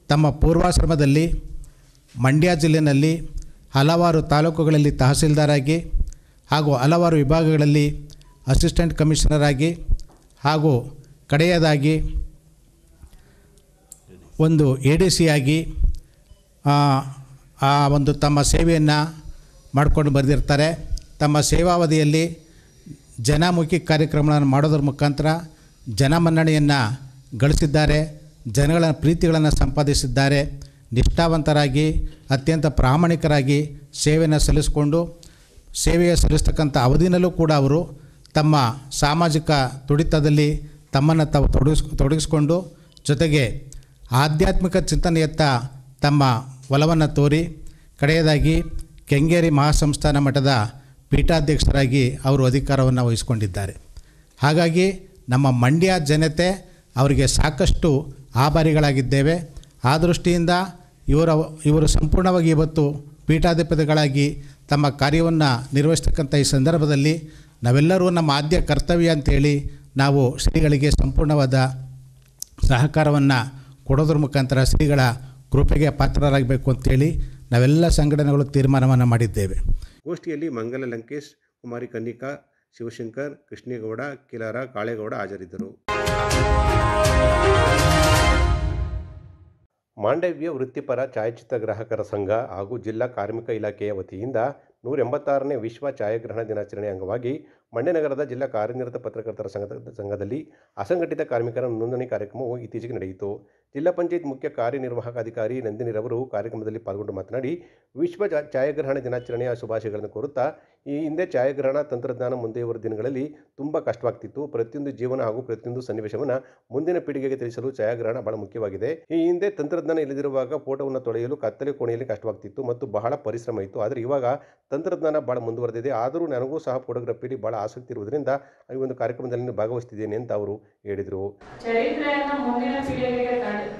ತಮ್ಮ ಪೂರ್ವಾಶ್ರಮದಲ್ಲಿ ಮಂಡ್ಯ ಜಿಲ್ಲೆಯಲ್ಲಿ ಹಲವಾರು ತಾಲೂಕುಗಳಲ್ಲಿ ತಹಸೀಲ್ದಾರಾಗಿ ಹಾಗೂ ಹಲವಾರು ವಿಭಾಗಗಳಲ್ಲಿ ಅಸಿಸ್ಟೆಂಟ್ ಕಮಿಷನರ್ ಆಗಿ ಹಾಗೂ ಕಡೆಯದಾಗಿ ಒಂದು ಎ ಡಿ ಸಿ ಆಗಿ ಆ ಒಂದು ತಮ್ಮ ಸೇವೆಯನ್ನು ಮಾಡಿಕೊಂಡು ಬಂದಿರ್ತಾರೆ. ತಮ್ಮ ಸೇವಾವಧಿಯಲ್ಲಿ ಜನಮುಖಿ ಕಾರ್ಯಕ್ರಮಗಳನ್ನು ಮಾಡೋದ್ರ ಮುಖಾಂತರ ಜನಮನ್ನಣೆಯನ್ನು ಗಳಿಸಿದ್ದಾರೆ. ಜನಗಳ ಪ್ರೀತಿಗಳನ್ನು ಸಂಪಾದಿಸಿದ್ದಾರೆ. ನಿಷ್ಠಾವಂತರಾಗಿ ಅತ್ಯಂತ ಪ್ರಾಮಾಣಿಕರಾಗಿ ಸೇವೆಯನ್ನು ಸಲ್ಲಿಸ್ತಕ್ಕಂಥ ಅವಧಿನಲ್ಲೂ ಕೂಡ ಅವರು ತಮ್ಮ ಸಾಮಾಜಿಕ ತುಡಿತದಲ್ಲಿ ತಮ್ಮನ್ನು ತಾವು ತೊಡಗಿಸ್ಕೊಂಡು ಜೊತೆಗೆ ಆಧ್ಯಾತ್ಮಿಕ ಚಿಂತನೆಯತ್ತ ತಮ್ಮ ಒಲವನ್ನು ತೋರಿ ಕಡೆಯದಾಗಿ ಕೆಂಗೇರಿ ಮಹಾಸಂಸ್ಥಾನ ಮಠದ ಪೀಠಾಧ್ಯಕ್ಷರಾಗಿ ಅವರು ಅಧಿಕಾರವನ್ನು ವಹಿಸಿಕೊಂಡಿದ್ದಾರೆ. ಹಾಗಾಗಿ ನಮ್ಮ ಮಂಡ್ಯ ಜನತೆ ಅವರಿಗೆ ಸಾಕಷ್ಟು ಆಭಾರಿಗಳಾಗಿದ್ದೇವೆ. ಆ ದೃಷ್ಟಿಯಿಂದ ಇವರು ಸಂಪೂರ್ಣವಾಗಿ ಇವತ್ತು ಪೀಠಾಧಿಪತಿಗಳಾಗಿ ತಮ್ಮ ಕಾರ್ಯವನ್ನು ನಿರ್ವಹಿಸ್ತಕ್ಕಂಥ ಈ ಸಂದರ್ಭದಲ್ಲಿ ನಾವೆಲ್ಲರೂ ನಮ್ಮ ಆದ್ಯ ಕರ್ತವ್ಯ ಅಂತೇಳಿ ನಾವು ಶ್ರೀಗಳಿಗೆ ಸಂಪೂರ್ಣವಾದ ಸಹಕಾರವನ್ನು ಕೊಡೋದ್ರ ಮುಖಾಂತರ ಶ್ರೀಗಳ ಕೃಪೆಗೆ ಪಾತ್ರರಾಗಬೇಕು ಅಂತೇಳಿ ನಾವೆಲ್ಲ ಸಂಘಟನೆಗಳು ತೀರ್ಮಾನವನ್ನು ಮಾಡಿದ್ದೇವೆ. ಗೋಷ್ಠಿಯಲ್ಲಿ ಮಂಗಲ ಲಂಕೇಶ್, ಕುಮಾರಿ ಕನ್ನಿಕಾ, ಶಿವಶಂಕರ್, ಕೃಷ್ಣೇಗೌಡ, ಕಿಲಾರ, ಕಾಳೇಗೌಡ ಹಾಜರಿದ್ದರು. ಮಾಂಡವ್ಯ ವೃತ್ತಿಪರ ಛಾಯಾಚಿತ್ರಗ್ರಾಹಕರ ಸಂಘ ಹಾಗೂ ಜಿಲ್ಲಾ ಕಾರ್ಮಿಕ ಇಲಾಖೆಯ ವತಿಯಿಂದ 186ನೇ ವಿಶ್ವ ಛಾಯಾಗ್ರಹಣ ದಿನಾಚರಣೆ ಅಂಗವಾಗಿ ಮಂಡ್ಯ ನಗರದ ಜಿಲ್ಲಾ ಕಾರ್ಯನಿರತ ಪತ್ರಕರ್ತರ ಸಂಘದಲ್ಲಿ ಅಸಂಘಟಿತ ಕಾರ್ಮಿಕರ ನೋಂದಣಿ ಕಾರ್ಯಕ್ರಮವು ಇತ್ತೀಚೆಗೆ ನಡೆಯಿತು. ಜಿಲ್ಲಾ ಪಂಚಾಯತ್ ಮುಖ್ಯ ಕಾರ್ಯನಿರ್ವಾಹಕ ಅಧಿಕಾರಿ ನಂದಿನಿರವರು ಕಾರ್ಯಕ್ರಮದಲ್ಲಿ ಪಾಲ್ಗೊಂಡು ಮಾತನಾಡಿ, ವಿಶ್ವ ಛಾಯಾಗ್ರಹಣ ದಿನಾಚರಣೆಯ ಶುಭಾಶಯಗಳನ್ನು ಕೋರುತ್ತಾ, ಈ ಹಿಂದೆ ಛಾಯಾಗ್ರಹಣ ತಂತ್ರಜ್ಞಾನ ಮುಂದೆ ಬರುವ ದಿನಗಳಲ್ಲಿ ತುಂಬ ಕಷ್ಟವಾಗ್ತಿತ್ತು. ಪ್ರತಿಯೊಂದು ಜೀವನ ಹಾಗೂ ಪ್ರತಿಯೊಂದು ಸನ್ನಿವೇಶವನ್ನು ಮುಂದಿನ ಪೀಳಿಗೆಗೆ ತಿಳಿಸಲು ಛಾಯಾಗ್ರಹಣ ಬಹಳ ಮುಖ್ಯವಾಗಿದೆ. ಈ ಹಿಂದೆ ತಂತ್ರಜ್ಞಾನ ಇಲ್ಲದಿರುವಾಗ ಫೋಟೋವನ್ನು ತೊಳೆಯಲು ಕತ್ತಲೆ ಕೋಣೆಯಲ್ಲಿ ಕಷ್ಟವಾಗ್ತಿತ್ತು ಮತ್ತು ಬಹಳ ಪರಿಶ್ರಮ ಇತ್ತು. ಆದರೆ ಇವಾಗ ತಂತ್ರಜ್ಞಾನ ಬಹಳ ಮುಂದುವರೆದಿದೆ. ಆದರೂ ನನಗೂ ಸಹ ಫೋಟೋಗ್ರಫಿಯಲ್ಲಿ ಬಹಳ ಆಸಕ್ತಿ ಇರುವುದರಿಂದ ಈ ಒಂದು ಕಾರ್ಯಕ್ರಮದಲ್ಲಿ ಭಾಗವಹಿಸ್ತಿದ್ದೇನೆ ಅಂತ ಅವರು ಹೇಳಿದರು. ಚರಿತ್ರೆಯನ್ನು ಮುಂದಿನ ಪೀಳಿಗೆಗೆ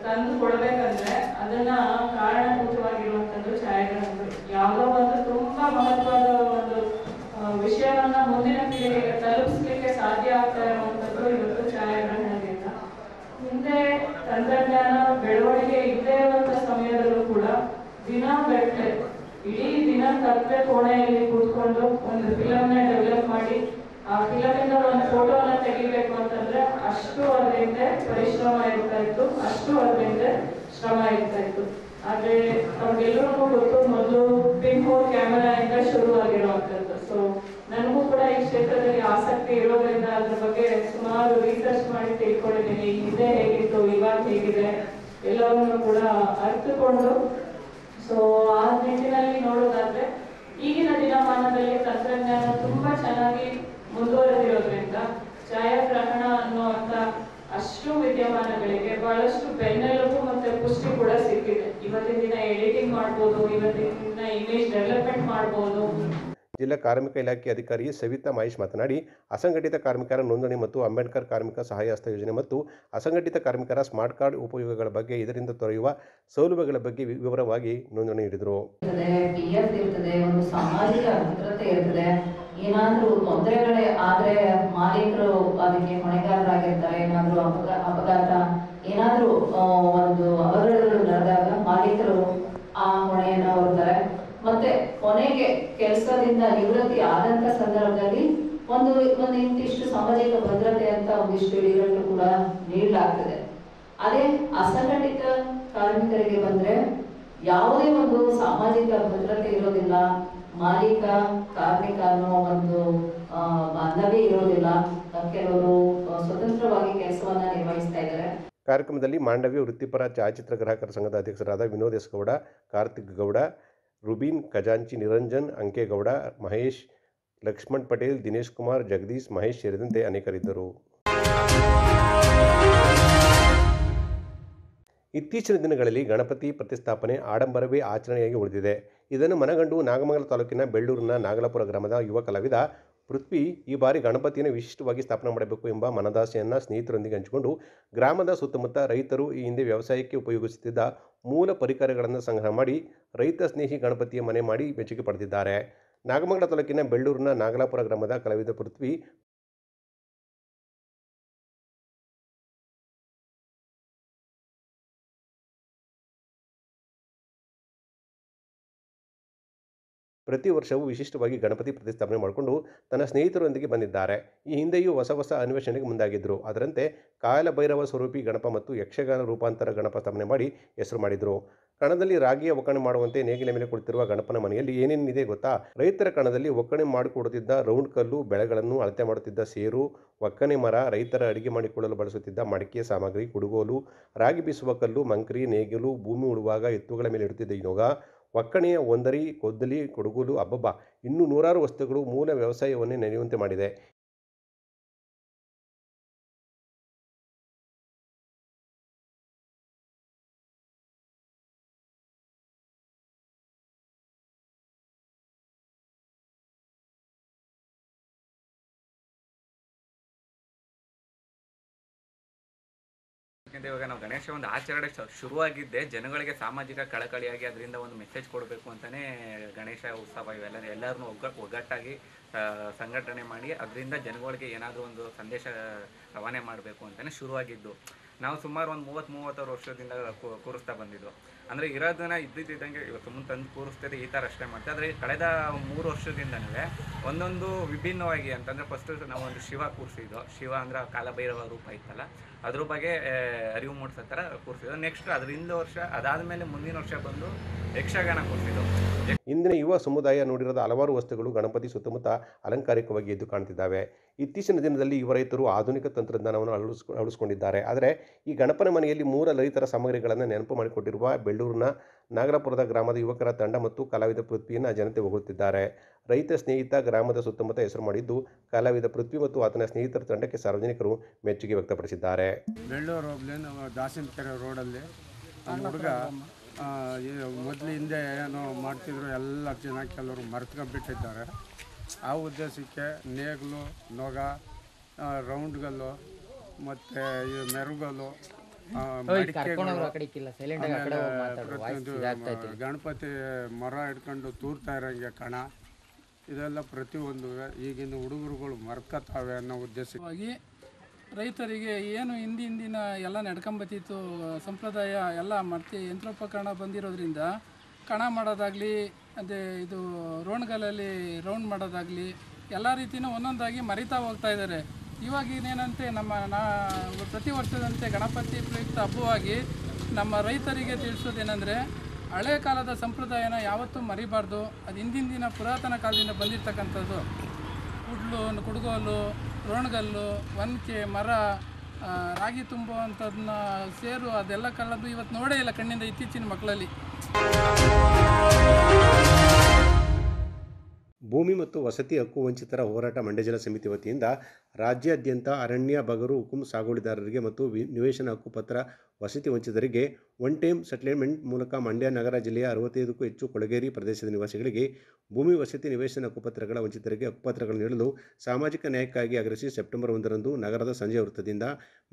ತಂದು ಕೊಡಬೇಕಂದ್ರೆ ಅದನ್ನ ಕಾರಣಭೂತವಾಗಿರುವಂತದ್ದು ಛಾಯಾಗ್ರಹಣಗಳು. ಯಾವುದೋ ಒಂದು ತುಂಬಾ ಮಹತ್ವದ ಒಂದು ವಿಷಯವನ್ನ ಮುಂದಿನ ಪೀಳಿಗೆಗೆ ತಲುಪಿಸ್ಲಿಕ್ಕೆ ಸಾಧ್ಯ ಆಗ್ತಾ ಇರುವಂತದ್ದು ಇವತ್ತು ಛಾಯಾಗ್ರಹಣದಿಂದ. ಹಿಂದೆ ತಂತ್ರಜ್ಞಾನ ಬೆಳವಣಿಗೆ ಇದ್ದೇ ಇರುವಂತ ಸಮಯದಲ್ಲೂ ಕೂಡ ದಿನಗಟ್ಟಲೆ ಇಡೀ ದಿನ ಕತ್ತಲೆ ಕೋಣೆಯಲ್ಲಿ ಕೂತ್ಕೊಂಡು ಒಂದು ಫಿಲಮ್ನ ಡೆವಲಪ್ ಮಾಡಿ ಆ ಫಿಲಮಿಂದ ಒಂದು ಫೋಟೋನ ತೆಗಿಬೇಕು ಅಂತಂದ್ರೆ ಅಷ್ಟು ಅದರಿಂದ ಪರಿಶ್ರಮ ಇರ್ತಾ ಇತ್ತು, ಅಷ್ಟು ಅದರಿಂದ ಶ್ರಮ ಇರ್ತಾ ಇತ್ತು. ಆದ್ರೆ ನಮ್ಗೆಲ್ಲರಿಗೂ ಗೊತ್ತು, ಮೊದಲು ಪಿನ್ ಹೋಲ್ ಕ್ಯಾಮೆರಾ ಇಂದ ಶುರುವಾಗಿರುವಂತದ್ದು. ಸೊ ನನಗೂ ಕೂಡ ಈ ಕ್ಷೇತ್ರದಲ್ಲಿ ಆಸಕ್ತಿ ಇರೋದ್ರಿಂದ ಅದ್ರ ಬಗ್ಗೆ ಸುಮಾರು ರಿಸರ್ಚ್ ಮಾಡಿ ತಿಳ್ಕೊಂಡಿದ್ದೀನಿ. ಹಿಂದೆ ಹೇಗಿತ್ತು, ಇವಾಗ ಹೇಗಿದೆ ಎಲ್ಲವನ್ನೂ ಕೂಡ ಅರ್ಥಕೊಂಡು, ಸೊ ಆ ನಿಟ್ಟಿನಲ್ಲಿ ನೋಡೋದಾದ್ರೆ ಈಗಿನ ದಿನಮಾನದಲ್ಲಿ ತಂತ್ರಜ್ಞಾನ ತುಂಬಾ ಚೆನ್ನಾಗಿ ಮುಂದುವರೆದಿರೋದ್ರಿಂದ ಛಾಯಾಗ್ರಹಣ ಅನ್ನುವಂತ ಅಷ್ಟು ವಿದ್ಯಮಾನಗಳಿಗೆ ಬಹಳಷ್ಟು ಬೆನ್ನೆಲುಬು ಮತ್ತೆ ಪುಷ್ಟಿ ಕೂಡ ಸಿಕ್ಕಿದೆ. ಇವತ್ತಿನ ದಿನ ಎಡಿಟಿಂಗ್ ಮಾಡ್ಬೋದು, ಇವತ್ತಿನ ದಿನ ಇಮೇಜ್ ಡೆವಲಪ್ಮೆಂಟ್ ಮಾಡ್ಬೋದು. ಜಿಲ್ಲಾ ಕಾರ್ಮಿಕ ಇಲಾಖೆ ಅಧಿಕಾರಿ ಸವಿತಾ ಮಹೇಶ್ ಮಾತನಾಡಿ, ಅಸಂಘಟಿತ ಕಾರ್ಮಿಕರ ನೋಂದಣಿ ಮತ್ತು ಅಂಬೇಡ್ಕರ್ ಕಾರ್ಮಿಕ ಸಹಾಯಹಸ್ತ ಯೋಜನೆ ಮತ್ತು ಅಸಂಘಟಿತ ಕಾರ್ಮಿಕರ ಸ್ಮಾರ್ಟ್ ಕಾರ್ಡ್ ಉಪಯೋಗಗಳ ಬಗ್ಗೆ, ಇದರಿಂದ ದೊರೆಯುವ ಸೌಲಭ್ಯಗಳ ಬಗ್ಗೆ ವಿವರವಾಗಿ ನೋಂದಣಿ ನೀಡಿದರು. PF ಇರ್ತದೆ, ಒಂದು ಸಾಮಾಜಿಕ ಭದ್ರತೆ ಇರ್ತದೆ. ಏನಾದರೂ ತೊಂದರೆಗಳೇ ಆದ್ರೆ ಮಾಲೀಕರು ಅದಕ್ಕೆ ಹೊಣೆಗಾರರಾಗಿರ್ತಾರೆ. ಏನಾದರೂ ಅಪಘಾತ, ಏನಾದರೂ ಒಂದು ಅವಘಡಗಳು ನಡೆದಾಗ ಮಾಲೀಕರು ಆ ಹೊಣೆಯನ್ನು ಹೊರ್ತಾರೆ. ಮತ್ತೆ ಕೊನೆಗೆ ಕೆಲಸದಿಂದ ನಿವೃತ್ತಿ ಆದಂತ ಸಂದರ್ಭದಲ್ಲಿ ಒಂದು ಇಂತಿಷ್ಟು ಸಾಮಾಜಿಕ ಭದ್ರತೆ ಅಂತ ಒಂದಿಷ್ಟು ಇಡಿಗಳನ್ನು ಕೂಡ ನೀಡಲಾಗ್ತದೆ. ಅದೇ ಅಸಂಘಟಿತ ಕಾರ್ಮಿಕರಿಗೆ ಬಂದ್ರೆ ಯಾವುದೇ ಒಂದು ಸಾಮಾಜಿಕ ಭದ್ರತೆ ಇರೋದಿಲ್ಲ, ಮಾಲೀಕ ಕಾರ್ಮಿಕ ಅನ್ನೋ ಒಂದು ಬಾಂಧವ್ಯ ಇರೋದಿಲ್ಲ. ಕೆಲವರು ಸ್ವತಂತ್ರವಾಗಿ ಕೆಲಸವನ್ನ ನಿರ್ವಹಿಸ್ತಾ ಇದ್ದಾರೆ. ಕಾರ್ಯಕ್ರಮದಲ್ಲಿ ಮಾಂಡವ್ಯ ವೃತ್ತಿಪರ ಛಾಯಾಚಿತ್ರಗ್ರಾಹಕರ ಸಂಘದ ಅಧ್ಯಕ್ಷರಾದ ವಿನೋದ್ ಎಸ್ ಗೌಡ, ಕಾರ್ತಿಕ್ ಗೌಡ, ರುಬೀನ್ ಖಜಾಂಚಿ, ನಿರಂಜನ್ ಅಂಕೇಗೌಡ, ಮಹೇಶ್, ಲಕ್ಷ್ಮಣ್ ಪಟೇಲ್, ದಿನೇಶ್ ಕುಮಾರ್, ಜಗದೀಶ್, ಮಹೇಶ್ ಸೇರಿದಂತೆ ಅನೇಕರಿದ್ದರು. ಇತ್ತೀಚಿನ ದಿನಗಳಲ್ಲಿ ಗಣಪತಿ ಪ್ರತಿಷ್ಠಾಪನೆ ಆಡಂಬರವೇ ಆಚರಣೆಯಾಗಿ ಉಳಿದಿದೆ. ಇದನ್ನು ಮನಗಂಡು ನಾಗಮಂಗಲ ತಾಲೂಕಿನ ಬೆಳ್ಳೂರಿನ ನಾಗಲಾಪುರ ಗ್ರಾಮದ ಯುವ ಕಲಾವಿದ ಪೃಥ್ವಿ ಈ ಬಾರಿ ಗಣಪತಿಯನ್ನು ವಿಶಿಷ್ಟವಾಗಿ ಸ್ಥಾಪನೆ ಮಾಡಬೇಕು ಎಂಬ ಮನದಾಸೆಯನ್ನು ಸ್ನೇಹಿತರೊಂದಿಗೆ ಹಂಚಿಕೊಂಡು ಗ್ರಾಮದ ಸುತ್ತಮುತ್ತ ರೈತರು ಈ ಹಿಂದೆ ವ್ಯವಸಾಯಕ್ಕೆ ಉಪಯೋಗಿಸುತ್ತಿದ್ದ ಮೂಲ ಪರಿಕರಗಳನ್ನು ಸಂಗ್ರಹ ಮಾಡಿ ರೈತ ಸ್ನೇಹಿ ಗಣಪತಿಯ ಮನೆ ಮಾಡಿ ಮೆಚ್ಚುಗೆ ಪಡೆದಿದ್ದಾರೆ. ನಾಗಮಂಗಲ ತಾಲೂಕಿನ ಬೆಳ್ಳೂರಿನ ನಾಗಲಾಪುರ ಗ್ರಾಮದ ಕಲಾವಿದ ಪೃಥ್ವಿ ಪ್ರತಿ ವರ್ಷವೂ ವಿಶಿಷ್ಟವಾಗಿ ಗಣಪತಿ ಪ್ರತಿಷ್ಠಾಪನೆ ಮಾಡಿಕೊಂಡು ತನ್ನ ಸ್ನೇಹಿತರೊಂದಿಗೆ ಬಂದಿದ್ದಾರೆ. ಈ ಹಿಂದೆಯೂ ಹೊಸ ಅನ್ವೇಷಣೆಗೆ ಮುಂದಾಗಿದ್ದರು. ಅದರಂತೆ ಕಾಲಭೈರವ ಸ್ವರೂಪಿ ಗಣಪ ಮತ್ತು ಯಕ್ಷಗಾನ ರೂಪಾಂತರ ಗಣಪ ಸ್ಥಾಪನೆ ಮಾಡಿ ಹೆಸರು ಮಾಡಿದರು. ಕಣದಲ್ಲಿ ರಾಗಿಯ ಒಕ್ಕಣೆ ಮಾಡುವಂತೆ ನೇಗಿಲ ಮೇಲೆ ಕುಳಿತಿರುವ ಗಣಪನ ಮನೆಯಲ್ಲಿ ಏನೇನಿದೆ ಗೊತ್ತಾ? ರೈತರ ಕಣದಲ್ಲಿ ಒಕ್ಕಣೆ ಮಾಡಿಕೊಡುತ್ತಿದ್ದ ರೌಂಡ್ ಕಲ್ಲು, ಬೆಳೆಗಳನ್ನು ಅಳತೆ ಮಾಡುತ್ತಿದ್ದ ಸೇರು, ಒಕ್ಕಣೆ ಮರ, ರೈತರ ಅಡಿಗೆ ಮಾಡಿಕೊಳ್ಳಲು ಬಳಸುತ್ತಿದ್ದ ಮಡಿಕೆ ಸಾಮಗ್ರಿ, ಕುಡುಗೋಲು, ರಾಗಿ ಬೀಸುವ ಕಲ್ಲು, ಮಂಕ್ರಿ, ನೇಗಿಲು, ಭೂಮಿ ಉಳುವಾಗ ಎತ್ತುಗಳ ಮೇಲೆ ಇಡುತ್ತಿದ್ದ ಇನೋಗ, ಒಕ್ಕಣೆಯ ಒಂದರಿ, ಕೊದ್ದಲಿ, ಕೊಡುಗೋಲು, ಅಬ್ಬಬ್ಬ ಇನ್ನೂ ನೂರಾರು ವಸ್ತುಗಳು ಮೂಲ ವ್ಯವಸಾಯವನ್ನೇ ನೆನೆಯುವಂತೆ ಮಾಡಿದೆ. ಇವಾಗ ನಾವು ಗಣೇಶ ಒಂದು ಆಚರಣೆ ಶುರುವಾಗಿದ್ದೆ ಜನಗಳಿಗೆ ಸಾಮಾಜಿಕ ಕಳಕಳಿಯಾಗಿ ಅದರಿಂದ ಒಂದು ಮೆಸೇಜ್ ಕೊಡಬೇಕು ಅಂತಲೇ ಗಣೇಶ ಉತ್ಸವ ಇವೆಲ್ಲ ಎಲ್ಲರನ್ನೂ ಒಗ್ಗಟ್ಟಾಗಿ ಸಂಘಟನೆ ಮಾಡಿ ಅದರಿಂದ ಜನಗಳಿಗೆ ಏನಾದರೂ ಒಂದು ಸಂದೇಶ ರವಾನೆ ಮಾಡಬೇಕು ಅಂತಲೇ ಶುರುವಾಗಿದ್ದು. ನಾವು ಸುಮಾರು ಒಂದು 30-36 ವರ್ಷದಿಂದ ಕೂರಿಸ್ತಾ ಬಂದಿದ್ದು. ಅಂದರೆ ಇರೋದನ್ನ ಇದ್ದಿದ್ದಂಗೆ ಇವತ್ತು ಮುಂದೆ ತಂದು ಕೂರಿಸ್ತಿದೆ, ಈ ಥರ ಅಷ್ಟೇ ಮಾಡ್ತೀವಿ. ಆದರೆ ಕಳೆದ 3 ವರ್ಷದಿಂದಲೇ ಒಂದೊಂದು ವಿಭಿನ್ನವಾಗಿ ಅಂತಂದರೆ ಫಸ್ಟು ನಾವು ಒಂದು ಶಿವ ಕೂರಿಸಿದ್ದು. ಶಿವ ಅಂದರೆ ಕಾಲಭೈರವ ರೂಪ ಇತ್ತಲ್ಲ, ಅದ್ರ ಬಗ್ಗೆ ಅರಿವು ಮೂಡಿಸೋ ಥರ ಕೂರಿಸಿದ್ದು. ನೆಕ್ಸ್ಟ್ ಅದರಿಂದ ವರ್ಷ ಅದಾದಮೇಲೆ ಮುಂದಿನ ವರ್ಷ ಬಂದು ಯಕ್ಷಗಾನ ಕೂರಿಸಿದ್ದು. ಇಂದಿನ ಯುವ ಸಮುದಾಯ ನೋಡಿರದ ಹಲವಾರು ವಸ್ತುಗಳು ಗಣಪತಿ ಸುತ್ತಮುತ್ತ ಅಲಂಕಾರಿಕವಾಗಿ ಎದ್ದು ಕಾಣ್ತಿದ್ದಾವೆ. ಇತ್ತೀಚಿನ ದಿನದಲ್ಲಿ ಯುವ ರೈತರು ಆಧುನಿಕ ತಂತ್ರಜ್ಞಾನವನ್ನು ಅಳವಡಿಸಿಕೊಂಡಿದ್ದಾರೆ. ಆದರೆ ಈ ಗಣಪನ ಮನೆಯಲ್ಲಿ ಮೂಲ ರೈತರ ಸಾಮಗ್ರಿಗಳನ್ನು ನೆನಪು ಮಾಡಿಕೊಟ್ಟಿರುವ ಬೆಳ್ಳೂರಿನ ನಾಗಲಾಪುರದ ಗ್ರಾಮದ ಯುವಕರ ತಂಡ ಮತ್ತು ಕಲಾವಿದ ಪೃಥ್ವಿಯನ್ನು ಜನತೆ ಹೊಗಳುತ್ತಿದ್ದಾರೆ. ರೈತ ಸ್ನೇಹಿತ ಗ್ರಾಮದ ಸುತ್ತಮುತ್ತ ಹೆಸರು ಮಾಡಿದ್ದು ಕಲಾವಿದ ಪೃಥ್ವಿ ಮತ್ತು ಆತನ ಸ್ನೇಹಿತರ ತಂಡಕ್ಕೆ ಸಾರ್ವಜನಿಕರು ಮೆಚ್ಚುಗೆ ವ್ಯಕ್ತಪಡಿಸಿದ್ದಾರೆ. ಬೆಳ್ಳೂರು ಹೋಬಳಿ ನಾವು ದಾಸನಕೆರೆ ರೋಡಲ್ಲಿ ಹುಡುಗ ಮೊದಲು ಹಿಂದೆ ಏನೋ ಮಾಡ್ತಿದ್ರು, ಎಲ್ಲ ಜನ ಕೆಲವರು ಮರೆತ್ಕೊಂಡ್ಬಿಟ್ಟಿದ್ದಾರೆ. ಆ ಉದ್ದೇಶಕ್ಕೆ ನೇಗಿಲು, ನೊಗ, ರೌಂಡ್ಗಲ್ಲು ಮತ್ತು ಈ ಮೆರುಗಲ್ಲು, ಗಣಪತಿ ಮರ ಹಿಡ್ಕೊಂಡು ತೂರ್ತಾ ಇರೋಂಗೆ ಕಣ, ಇದೆಲ್ಲ ಪ್ರತಿಯೊಂದು ಈಗಿನ ಹುಡುಗರುಗಳು ಮರ್ಕತ್ತಾವೆ ಅನ್ನೋ ಉದ್ದೇಶವಾಗಿ ರೈತರಿಗೆ ಏನು ಹಿಂದಿನ ಎಲ್ಲ ನಡ್ಕೊಂಬತ್ತಿತ್ತು ಸಂಪ್ರದಾಯ ಎಲ್ಲ ಮತ್ತೆ ಯಂತ್ರೋಪಕರಣ ಬಂದಿರೋದ್ರಿಂದ ಕಣ ಮಾಡೋದಾಗಲಿ, ಅದೇ ಇದು ರೋಣ್ಗಲ್ಲಲ್ಲಿ ರೌಂಡ್ ಮಾಡೋದಾಗಲಿ ಎಲ್ಲ ರೀತಿಯೂ ಒಂದೊಂದಾಗಿ ಮರಿತಾ ಹೋಗ್ತಾ ಇದ್ದಾರೆ. ಇವಾಗ ಇನ್ನೇನಂತೆ ಪ್ರತಿ ವರ್ಷದಂತೆ ಗಣಪತಿ ಪ್ರಯುಕ್ತ ಹಬ್ಬವಾಗಿ ನಮ್ಮ ರೈತರಿಗೆ ತಿಳಿಸೋದೇನೆಂದರೆ ಹಳೆ ಕಾಲದ ಸಂಪ್ರದಾಯನ ಯಾವತ್ತೂ ಮರಿಬಾರ್ದು. ಅದು ಹಿಂದಿನ ಪುರಾತನ ಕಾಲದಿಂದ ಬಂದಿರತಕ್ಕಂಥದ್ದು. ಕುಡುಗೋಲು, ರೋಣ್ಗಲ್ಲು, ಒನಕೆ ಮರ, ರಾಗಿ ತುಂಬುವಂಥದ್ದನ್ನ ಸೇರು ಅದೆಲ್ಲ ಕಳೆದು ಇವತ್ತು ನೋಡೇ ಇಲ್ಲ ಕಣ್ಣಿಂದ ಇತ್ತೀಚಿನ ಮಕ್ಕಳಲ್ಲಿ. ಭೂಮಿ ಮತ್ತು ವಸತಿ ಹಕ್ಕು ವಂಚಿತರ ಹೋರಾಟ ಮಂಡ್ಯ ಜಿಲ್ಲಾ ಸಮಿತಿ ವತಿಯಿಂದ ರಾಜ್ಯಾದ್ಯಂತ ಅರಣ್ಯ, ಬಗರು, ಹುಕುಂ ಸಾಗುವಳಿದಾರರಿಗೆ ಮತ್ತು ನಿವೇಶನ ಹಕ್ಕು ಪತ್ರ ವಸತಿ ವಂಚಿತರಿಗೆ ಒನ್ ಟೈಮ್ ಸೆಟಲ್ಮೆಂಟ್ ಮೂಲಕ ಮಂಡ್ಯ ನಗರ ಜಿಲ್ಲೆಯ 65ಕ್ಕೂ ಹೆಚ್ಚು ಕೊಳಗೇರಿ ಪ್ರದೇಶದ ನಿವಾಸಿಗಳಿಗೆ ಭೂಮಿ, ವಸತಿ, ನಿವೇಶನ ಹಕ್ಕುಪತ್ರಗಳ ವಂಚಿತರಿಗೆ ಹಕ್ಕುಪತ್ರಗಳನ್ನು ನೀಡಲು ಸಾಮಾಜಿಕ ನ್ಯಾಯಕ್ಕಾಗಿ ಆಗ್ರಹಿಸಿ ಸೆಪ್ಟೆಂಬರ್ 1ರಂದು ನಗರದ ಸಂಜೆ ವೃತ್ತದಿಂದ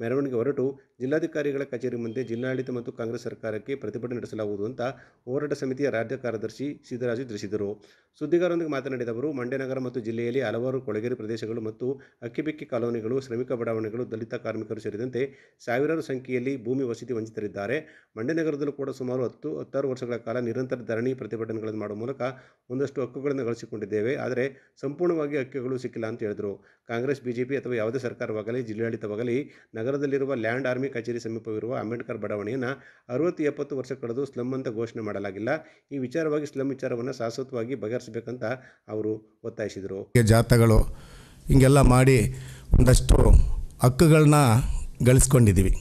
ಮೆರವಣಿಗೆ ಹೊರಟು ಜಿಲ್ಲಾಧಿಕಾರಿಗಳ ಕಚೇರಿ ಮುಂದೆ ಜಿಲ್ಲಾಡಳಿತ ಮತ್ತು ಕಾಂಗ್ರೆಸ್ ಸರ್ಕಾರಕ್ಕೆ ಪ್ರತಿಭಟನೆ ನಡೆಸಲಾಗುವುದು ಅಂತ ಹೋರಾಟ ಸಮಿತಿಯ ರಾಜ್ಯ ಕಾರ್ಯದರ್ಶಿ ಸಿದ್ದರಾಜು ತಿಳಿಸಿದರು. ಸುದ್ದಿಗಾರರೊಂದಿಗೆ ಮಾತನಾಡಿದ ಅವರು, ಮಂಡ್ಯ ನಗರ ಮತ್ತು ಜಿಲ್ಲೆಯಲ್ಲಿ ಹಲವಾರು ಕೊಳಗೇರಿ ಪ್ರದೇಶಗಳು ಮತ್ತು ಅಕ್ಕಿಬೆಕ್ಕಿ ಕಾಲೋನಿಗಳು, ಶ್ರಮಿಕ ಬಡಾವಣೆಗಳು, ದಲಿತ ಕಾರ್ಮಿಕರು ಸೇರಿದಂತೆ ಸಾವಿರಾರು ಸಂಖ್ಯೆಯಲ್ಲಿ ಭೂಮಿ ವಸತಿ ವಂಚಿತರಿದ್ದಾರೆ. ಮಂಡ್ಯ ನಗರದಲ್ಲೂ ಕೂಡ ಸುಮಾರು 16 ವರ್ಷಗಳ ಕಾಲ ನಿರಂತರ ಧರಣಿ ಪ್ರತಿಭಟನೆಗಳನ್ನು ಮಾಡುವ ಮೂಲಕ ಒಂದಷ್ಟು ಹಕ್ಕುಗಳನ್ನು ಗಳಿಸಿಕೊಂಡಿದ್ದೇವೆ. ಆದರೆ ಸಂಪೂರ್ಣವಾಗಿ ಹಕ್ಕುಗಳು ಸಿಕ್ಕಿಲ್ಲ ಅಂತ ಹೇಳಿದರು. ಕಾಂಗ್ರೆಸ್, ಬಿಜೆಪಿ ಅಥವಾ ಯಾವುದೇ ಸರ್ಕಾರವಾಗಲಿ ಜಿಲ್ಲಾಡಳಿತವಾಗಲಿ ನಗರದಲ್ಲಿರುವ ಲ್ಯಾಂಡ್ ಆರ್ಮಿ ಕಚೇರಿ ಸಮೀಪವಿರುವ ಅಂಬೇಡ್ಕರ್ ಬಡಾವಣೆಯನ್ನು 60-70 ವರ್ಷ ಕಳೆದು ಸ್ಲಮ್ ಅಂತ ಘೋಷಣೆ ಮಾಡಲಾಗಿಲ್ಲ. ಈ ವಿಚಾರವಾಗಿ ಸ್ಲಮ್ ವಿಚಾರವನ್ನು ಶಾಶ್ವತವಾಗಿ ಬಗೆಹರಿಸಬೇಕಂತ ಅವರು ಒತ್ತಾಯಿಸಿದರು. ಜಾಥಾಗಳು ಹಿಂಗೆಲ್ಲ ಮಾಡಿ ಒಂದಷ್ಟು ಹಕ್ಕುಗಳನ್ನ ಗಳಿಸ್ಕೊಂಡಿದ್ದೀವಿ.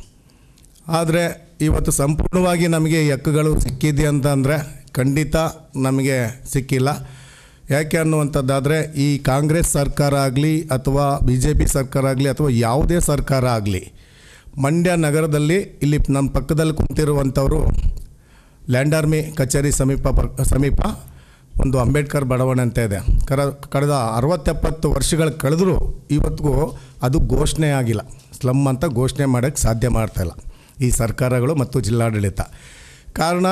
ಆದರೆ ಇವತ್ತು ಸಂಪೂರ್ಣವಾಗಿ ನಮಗೆ ಈ ಹಕ್ಕುಗಳು ಸಿಕ್ಕಿದೆ ಅಂತಂದರೆ ಖಂಡಿತ ನಮಗೆ ಸಿಕ್ಕಿಲ್ಲ. ಯಾಕೆ ಅನ್ನುವಂಥದ್ದಾದರೆ ಈ ಕಾಂಗ್ರೆಸ್ ಸರ್ಕಾರ ಆಗಲಿ ಅಥವಾ BJP ಸರ್ಕಾರ ಆಗಲಿ ಅಥವಾ ಯಾವುದೇ ಸರ್ಕಾರ ಆಗಲಿ ಮಂಡ್ಯ ನಗರದಲ್ಲಿ ಇಲ್ಲಿ ನಮ್ಮ ಪಕ್ಕದಲ್ಲಿ ಕುಂತಿರುವಂಥವರು ಲ್ಯಾಂಡ್ ಆರ್ಮಿ ಕಚೇರಿ ಸಮೀಪ ಒಂದು ಅಂಬೇಡ್ಕರ್ ಬಡಾವಣೆ ಅಂತ ಇದೆ. ಕಳೆದ 60-70 ವರ್ಷಗಳು ಕಳೆದರೂ ಇವತ್ತಿಗೂ ಅದು ಘೋಷಣೆ ಆಗಿಲ್ಲ. ಸ್ಲಮ್ ಅಂತ ಘೋಷಣೆ ಮಾಡೋಕ್ಕೆ ಸಾಧ್ಯ ಮಾಡ್ತಾಯಿಲ್ಲ ಈ ಸರ್ಕಾರಗಳು ಮತ್ತು ಜಿಲ್ಲಾಡಳಿತ. ಕಾರಣ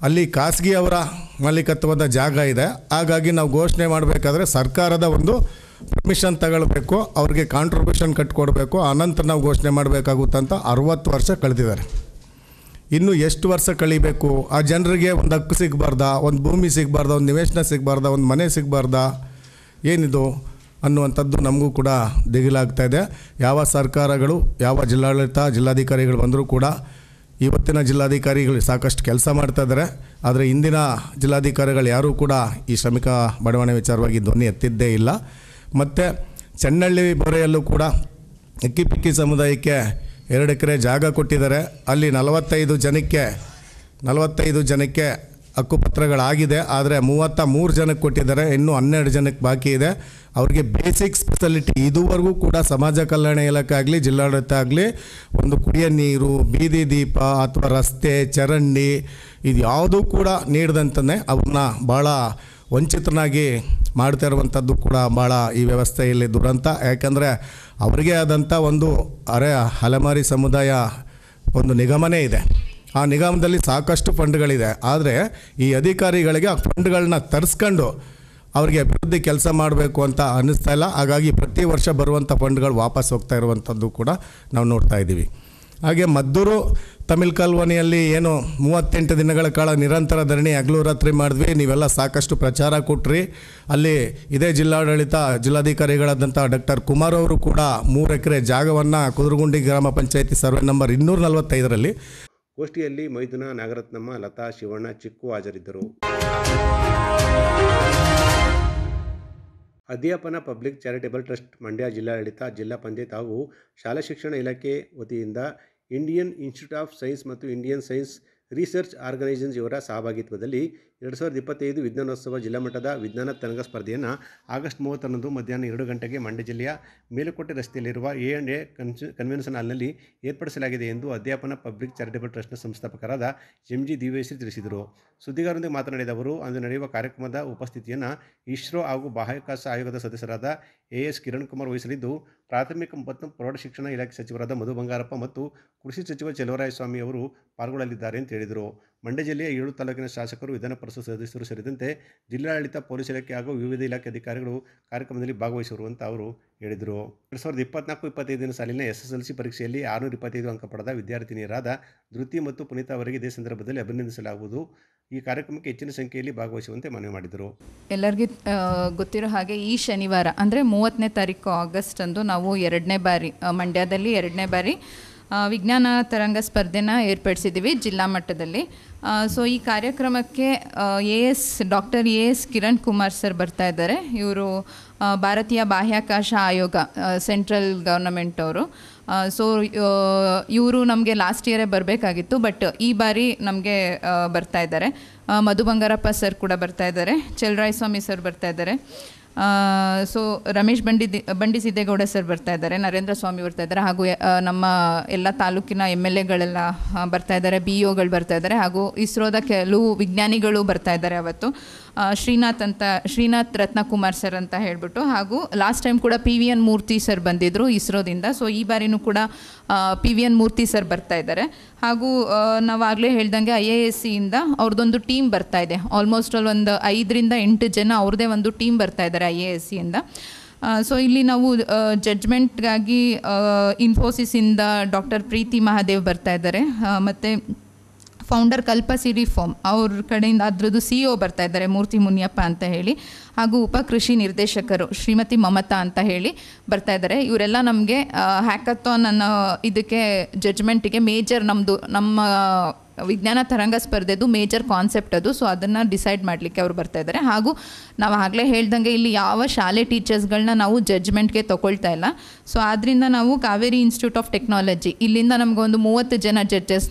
ಅಲ್ಲಿ ಖಾಸಗಿಯವರ ಮಾಲೀಕತ್ವದ ಜಾಗ ಇದೆ. ಹಾಗಾಗಿ ನಾವು ಘೋಷಣೆ ಮಾಡಬೇಕಾದ್ರೆ ಸರ್ಕಾರದ ಒಂದು ಪರ್ಮಿಷನ್ ತಗೊಳ್ಬೇಕು, ಅವ್ರಿಗೆ ಕಾಂಟ್ರಿಬ್ಯೂಷನ್ ಕಟ್ಕೊಡ್ಬೇಕು, ಆನಂತರ ನಾವು ಘೋಷಣೆ ಮಾಡಬೇಕಾಗುತ್ತಂತ 60 ವರ್ಷ ಕಳೆದಿದ್ದಾರೆ. ಇನ್ನೂ ಎಷ್ಟು ವರ್ಷ ಕಳಿಬೇಕು? ಆ ಜನರಿಗೆ ಒಂದು ಹಕ್ಕು ಸಿಗಬಾರ್ದಾ, ಒಂದು ಭೂಮಿ ಸಿಗಬಾರ್ದಾ, ಒಂದು ನಿವೇಶನ ಸಿಗಬಾರ್ದಾ, ಒಂದು ಮನೆ ಸಿಗಬಾರ್ದಾ, ಏನಿದು ಅನ್ನುವಂಥದ್ದು ನಮಗೂ ಕೂಡ ದಿಗಿಲಾಗ್ತಾಯಿದೆ. ಯಾವ ಸರ್ಕಾರಗಳು, ಯಾವ ಜಿಲ್ಲಾಡಳಿತ, ಜಿಲ್ಲಾಧಿಕಾರಿಗಳು ಬಂದರೂ ಕೂಡ ಇವತ್ತಿನ ಜಿಲ್ಲಾಧಿಕಾರಿಗಳು ಸಾಕಷ್ಟು ಕೆಲಸ ಮಾಡ್ತಾಯಿದ್ದಾರೆ. ಆದರೆ ಇಂದಿನ ಜಿಲ್ಲಾಧಿಕಾರಿಗಳು ಯಾರೂ ಕೂಡ ಈ ಶ್ರಮಿಕ ಬಡಾವಣೆ ವಿಚಾರವಾಗಿ ಧ್ವನಿ ಎತ್ತಿದ್ದೇ ಇಲ್ಲ. ಮತ್ತು ಚೆನ್ನಳ್ಳಿ ಬೋರೆಯಲ್ಲೂ ಕೂಡ ಅಕ್ಕಿಪಿಕ್ಕಿ ಸಮುದಾಯಕ್ಕೆ 2 ಎಕರೆ ಜಾಗ ಕೊಟ್ಟಿದ್ದಾರೆ. ಅಲ್ಲಿ 45 ಜನಕ್ಕೆ ಹಕ್ಕುಪತ್ರಗಳಾಗಿದೆ. ಆದರೆ 33 ಜನಕ್ಕೆ ಕೊಟ್ಟಿದ್ದಾರೆ, ಇನ್ನೂ 12 ಜನಕ್ಕೆ ಬಾಕಿ ಇದೆ. ಅವ್ರಿಗೆ ಬೇಸಿಕ್ ಫೆಸಿಲಿಟಿ ಇದುವರೆಗೂ ಕೂಡ ಸಮಾಜ ಕಲ್ಯಾಣ ಇಲಾಖೆ ಆಗಲಿ, ಜಿಲ್ಲಾಡಳಿತ ಆಗಲಿ ಒಂದು ಕುಡಿಯೋ ನೀರು, ಬೀದಿ ದೀಪ ಅಥವಾ ರಸ್ತೆ, ಚರಂಡಿ ಇದು ಯಾವುದೂ ಕೂಡ ನೀಡದಂತಲೇ ಅವ್ರನ್ನ ಭಾಳ ವಂಚಿತನಾಗಿ ಮಾಡ್ತಾ ಇರುವಂಥದ್ದು ಕೂಡ ಭಾಳ ಈ ವ್ಯವಸ್ಥೆಯಲ್ಲಿ ದುರಂತ. ಯಾಕಂದರೆ ಅವರಿಗೆ ಆದಂಥ ಒಂದು ಅಲೆಮಾರಿ ಸಮುದಾಯ ಒಂದು ನಿಗಮನೇ ಇದೆ. ಆ ನಿಗಮದಲ್ಲಿ ಸಾಕಷ್ಟು ಫಂಡ್ಗಳಿದೆ. ಆದರೆ ಈ ಅಧಿಕಾರಿಗಳಿಗೆ ಆ ಫಂಡ್ಗಳನ್ನ ತರಿಸ್ಕೊಂಡು ಅವರಿಗೆ ಅಭಿವೃದ್ಧಿ ಕೆಲಸ ಮಾಡಬೇಕು ಅಂತ ಅನ್ನಿಸ್ತಾ ಇಲ್ಲ. ಹಾಗಾಗಿ ಪ್ರತಿ ವರ್ಷ ಬರುವಂಥ ಫಂಡ್ಗಳು ವಾಪಸ್ ಹೋಗ್ತಾ ಇರುವಂಥದ್ದು ಕೂಡ ನಾವು ನೋಡ್ತಾ ಇದ್ದೀವಿ. ಹಾಗೆ ಮದ್ದೂರು ತಮಿಳ್ ಕಾಲೋನಿಯಲ್ಲಿ ಏನು 38 ದಿನಗಳ ಕಾಲ ನಿರಂತರ ಧರಣಿ ಹಗಲು ರಾತ್ರಿ ಮಾಡಿದ್ವಿ. ನೀವೆಲ್ಲ ಸಾಕಷ್ಟು ಪ್ರಚಾರ ಕೊಟ್ರಿ. ಅಲ್ಲಿ ಇದೇ ಜಿಲ್ಲಾಧಿಕಾರಿಗಳಾದಂಥ ಡಾಕ್ಟರ್ ಕುಮಾರ್ ಅವರು ಕೂಡ 3 ಎಕರೆ ಜಾಗವನ್ನು ಕುದುರುಗುಂಡಿ ಗ್ರಾಮ ಪಂಚಾಯಿತಿ ಸರ್ವೆ ನಂಬರ್ 245ರಲ್ಲಿ ಗೋಷ್ಠಿಯಲ್ಲಿ ಮೈದುನ, ನಾಗರತ್ನಮ್ಮ, ಲತಾ, ಶಿವಣ್ಣ, ಚಿಕ್ಕು ಹಾಜರಿದ್ದರು. ಅಧ್ಯಾಪನ ಪಬ್ಲಿಕ್ ಚಾರಿಟೇಬಲ್ ಟ್ರಸ್ಟ್ ಮಂಡ್ಯ ಜಿಲ್ಲಾಡಳಿತ, ಜಿಲ್ಲಾ ಪಂಚಾಯತ್ ಹಾಗೂ ಶಾಲಾ ಶಿಕ್ಷಣ ಇಲಾಖೆ ವತಿಯಿಂದ ಇಂಡಿಯನ್ ಇನ್ಸ್ಟಿಟ್ಯೂಟ್ ಆಫ್ ಸೈನ್ಸ್ ಮತ್ತು ಇಂಡಿಯನ್ ಸೈನ್ಸ್ ರಿಸರ್ಚ್ ಆರ್ಗನೈಸೇಷನ್ಸ್ ಇವರ ಸಹಭಾಗಿತ್ವದಲ್ಲಿ 2025 ವಿಜ್ಞಾನೋತ್ಸವ ಜಿಲ್ಲಾ ಮಟ್ಟದ ವಿಜ್ಞಾನ ತರಂಗ ಸ್ಪರ್ಧೆಯನ್ನು ಆಗಸ್ಟ್ 30ರಂದು ಮಧ್ಯಾಹ್ನ 2 ಗಂಟೆಗೆ ಮಂಡ್ಯ ಜಿಲ್ಲೆಯ ಮೇಲುಕೋಟೆ ರಸ್ತೆಯಲ್ಲಿರುವ A&A ಕನ್ವೆನ್ಷನ್ ಹಾಲ್ನಲ್ಲಿ ಏರ್ಪಡಿಸಲಾಗಿದೆ ಎಂದು ಅಧ್ಯಾಪನ ಪಬ್ಲಿಕ್ ಚಾರಿಟೇಬಲ್ ಟ್ರಸ್ಟ್ನ ಸಂಸ್ಥಾಪಕರಾದ MG ದಿವ್ಯಶ್ರೀ ತಿಳಿಸಿದರು. ಸುದ್ದಿಗಾರರೊಂದಿಗೆ ಮಾತನಾಡಿದ ಅವರು, ಅಂದು ನಡೆಯುವ ಕಾರ್ಯಕ್ರಮದ ಉಪಸ್ಥಿತಿಯನ್ನು ಇಸ್ರೋ ಹಾಗೂ ಬಾಹ್ಯಾಕಾಶ ಆಯೋಗದ ಸದಸ್ಯರಾದ AS ಕಿರಣ್ ಕುಮಾರ್ ವಹಿಸಲಿದ್ದು, ಪ್ರಾಥಮಿಕ ಮತ್ತು ಪ್ರೌಢಶಿಕ್ಷಣ ಇಲಾಖೆ ಸಚಿವರಾದ ಮಧು ಬಂಗಾರಪ್ಪ ಮತ್ತು ಕೃಷಿ ಸಚಿವ ಚೆಲುವರಾಯಸ್ವಾಮಿ ಅವರು ಪಾಲ್ಗೊಳ್ಳಲಿದ್ದಾರೆ ಅಂತ ಹೇಳಿದರು. ಮಂಡ್ಯ ಜಿಲ್ಲೆಯ 7 ತಾಲೂಕಿನ ಶಾಸಕರು, ವಿಧಾನ ಪರಿಷತ್ ಸದಸ್ಯರು ಸೇರಿದಂತೆ ಜಿಲ್ಲಾಡಳಿತ, ಪೊಲೀಸ್ ಇಲಾಖೆ ಹಾಗೂ ವಿವಿಧ ಇಲಾಖೆ ಅಧಿಕಾರಿಗಳು ಕಾರ್ಯಕ್ರಮದಲ್ಲಿ ಭಾಗವಹಿಸುವರು ಅಂತ ಅವರು ಹೇಳಿದರು. 2024-25 ಸಾಲಿನ SSLC ಪರೀಕ್ಷೆಯಲ್ಲಿ 625 ಅಂಕ ಪಡೆದ ವಿದ್ಯಾರ್ಥಿನಿಯರಾದ ಧೃತಿ ಮತ್ತು ಪುನೀತಾ ಅವರಿಗೆ ಇದೇ ಸಂದರ್ಭದಲ್ಲಿ ಅಭಿನಂದಿಸಲಾಗುವುದು. ಈ ಕಾರ್ಯಕ್ರಮಕ್ಕೆ ಹೆಚ್ಚಿನ ಸಂಖ್ಯೆಯಲ್ಲಿ ಭಾಗವಹಿಸುವಂತೆ ಮನವಿ ಮಾಡಿದರು. ಎಲ್ಲರಿಗೂ ಗೊತ್ತಿರೋ ಹಾಗೆ ಈ ಶನಿವಾರ ಅಂದರೆ 30ನೇ ತಾರೀಕು ಆಗಸ್ಟ್ ಅಂದು ನಾವು 2ನೇ ಬಾರಿ ಮಂಡ್ಯದಲ್ಲಿ 2ನೇ ಬಾರಿ ವಿಜ್ಞಾನ ತರಂಗ ಸ್ಪರ್ಧೆನ ಏರ್ಪಡಿಸಿದ್ದೀವಿ ಜಿಲ್ಲಾ ಮಟ್ಟದಲ್ಲಿ. ಸೊ ಈ ಕಾರ್ಯಕ್ರಮಕ್ಕೆ doctor AS Kiran Kumar sir ಬರ್ತಾ ಇದ್ದಾರೆ. ಇವರು ಭಾರತೀಯ ಬಾಹ್ಯಾಕಾಶ ಆಯೋಗ, ಸೆಂಟ್ರಲ್ ಗೌರ್ನಮೆಂಟ್ ಅವರು. ಸೊ ಇವರು ನಮಗೆ ಲಾಸ್ಟ್ ಇಯರೇ ಬರಬೇಕಾಗಿತ್ತು, ಬಟ್ ಈ ಬಾರಿ ನಮಗೆ ಬರ್ತಾ ಇದ್ದಾರೆ. ಮಧು ಬಂಗಾರಪ್ಪ ಸರ್ ಕೂಡ ಬರ್ತಾ ಇದ್ದಾರೆ, ಚೆಲುವರಾಯಸ್ವಾಮಿ ಸರ್ ಬರ್ತಾ ಇದ್ದಾರೆ, ಸೊ ರಮೇಶ್ ಬಂಡಿ ಸಿದ್ದೇಗೌಡ ಸರ್ ಬರ್ತಾ ಇದ್ದಾರೆ, ನರೇಂದ್ರ ಸ್ವಾಮಿ ಬರ್ತಾ ಇದ್ದಾರೆ, ಹಾಗೂ ನಮ್ಮ ಎಲ್ಲ ತಾಲೂಕಿನ MLAಗಳೆಲ್ಲ ಬರ್ತಾ ಇದ್ದಾರೆ, BOಗಳು ಬರ್ತಾ ಇದ್ದಾರೆ, ಹಾಗೂ ಇಸ್ರೋದ ಕೆಲವು ವಿಜ್ಞಾನಿಗಳು ಬರ್ತಾ ಇದ್ದಾರೆ. ಅವತ್ತು ಶ್ರೀನಾಥ್ ರತ್ನಕುಮಾರ್ ಸರ್ ಅಂತ ಹೇಳಿಬಿಟ್ಟು, ಹಾಗೂ ಲಾಸ್ಟ್ ಟೈಮ್ ಕೂಡ PVN ಮೂರ್ತಿ ಸರ್ ಬಂದಿದ್ದರು ಇಸ್ರೋದಿಂದ. ಸೊ ಈ ಬಾರಿನೂ ಕೂಡ PVN ಮೂರ್ತಿ ಸರ್ ಬರ್ತಾ ಇದ್ದಾರೆ. ಹಾಗೂ ನಾವಾಗಲೇ ಹೇಳ್ದಂಗೆ IISc-ಇಂದ ಅವ್ರದ್ದೊಂದು ಟೀಮ್ ಬರ್ತಾ ಇದೆ. ಆಲ್ಮೋಸ್ಟ್ ಒಂದು 5ರಿಂದ 8 ಜನ ಅವ್ರದ್ದೇ ಒಂದು ಟೀಮ್ ಬರ್ತಾ ಇದ್ದಾರೆ IISc-ಇಂದ. ಸೊ ಇಲ್ಲಿ ನಾವು ಜಡ್ಜ್ಮೆಂಟ್ಗಾಗಿ ಇನ್ಫೋಸಿಸಿಂದ ಡಾಕ್ಟರ್ ಪ್ರೀತಿ ಮಹಾದೇವ್ ಬರ್ತಾ ಇದ್ದಾರೆ, ಮತ್ತು ಫೌಂಡರ್ ಕಲ್ಪಸಿರಿ ಫಾರ್ಮ್ ಅವ್ರ ಕಡೆಯಿಂದ ಅದ್ರದ್ದು CEO ಬರ್ತಾ ಇದ್ದಾರೆ, ಮೂರ್ತಿ ಮುನಿಯಪ್ಪ ಅಂತ ಹೇಳಿ, ಹಾಗೂ ಉಪಕೃಷಿ ನಿರ್ದೇಶಕರು ಶ್ರೀಮತಿ ಮಮತಾ ಅಂತ ಹೇಳಿ ಬರ್ತಾ ಇದ್ದಾರೆ. ಇವರೆಲ್ಲ ನಮಗೆ ಹ್ಯಾಕಥಾನ್ ಅನ್ನೋ ಇದಕ್ಕೆ ಜಡ್ಜ್ಮೆಂಟಿಗೆ ಮೇಜರ್ ನಮ್ಮ ವಿಜ್ಞಾನ ತರಂಗ ಸ್ಪರ್ಧೆದು ಮೇಜರ್ ಕಾನ್ಸೆಪ್ಟ್ ಅದು. ಸೊ ಅದನ್ನು ಡಿಸೈಡ್ ಮಾಡಲಿಕ್ಕೆ ಅವರು ಬರ್ತಾ ಇದ್ದಾರೆ. ಹಾಗೂ ನಾವು ಆಗಲೇ ಹೇಳ್ದಂಗೆ ಇಲ್ಲಿ ಯಾವ ಶಾಲೆ ಟೀಚರ್ಸ್ಗಳನ್ನ ನಾವು ಜಡ್ಜ್ಮೆಂಟ್ಗೆ ತೊಗೊಳ್ತಾ ಇಲ್ಲ. ಸೊ ಆದ್ದರಿಂದ ನಾವು ಕಾವೇರಿ ಇನ್ಸ್ಟಿಟ್ಯೂಟ್ ಆಫ್ ಟೆಕ್ನಾಲಜಿ ಇಲ್ಲಿಂದ ನಮಗೊಂದು 30 ಜನ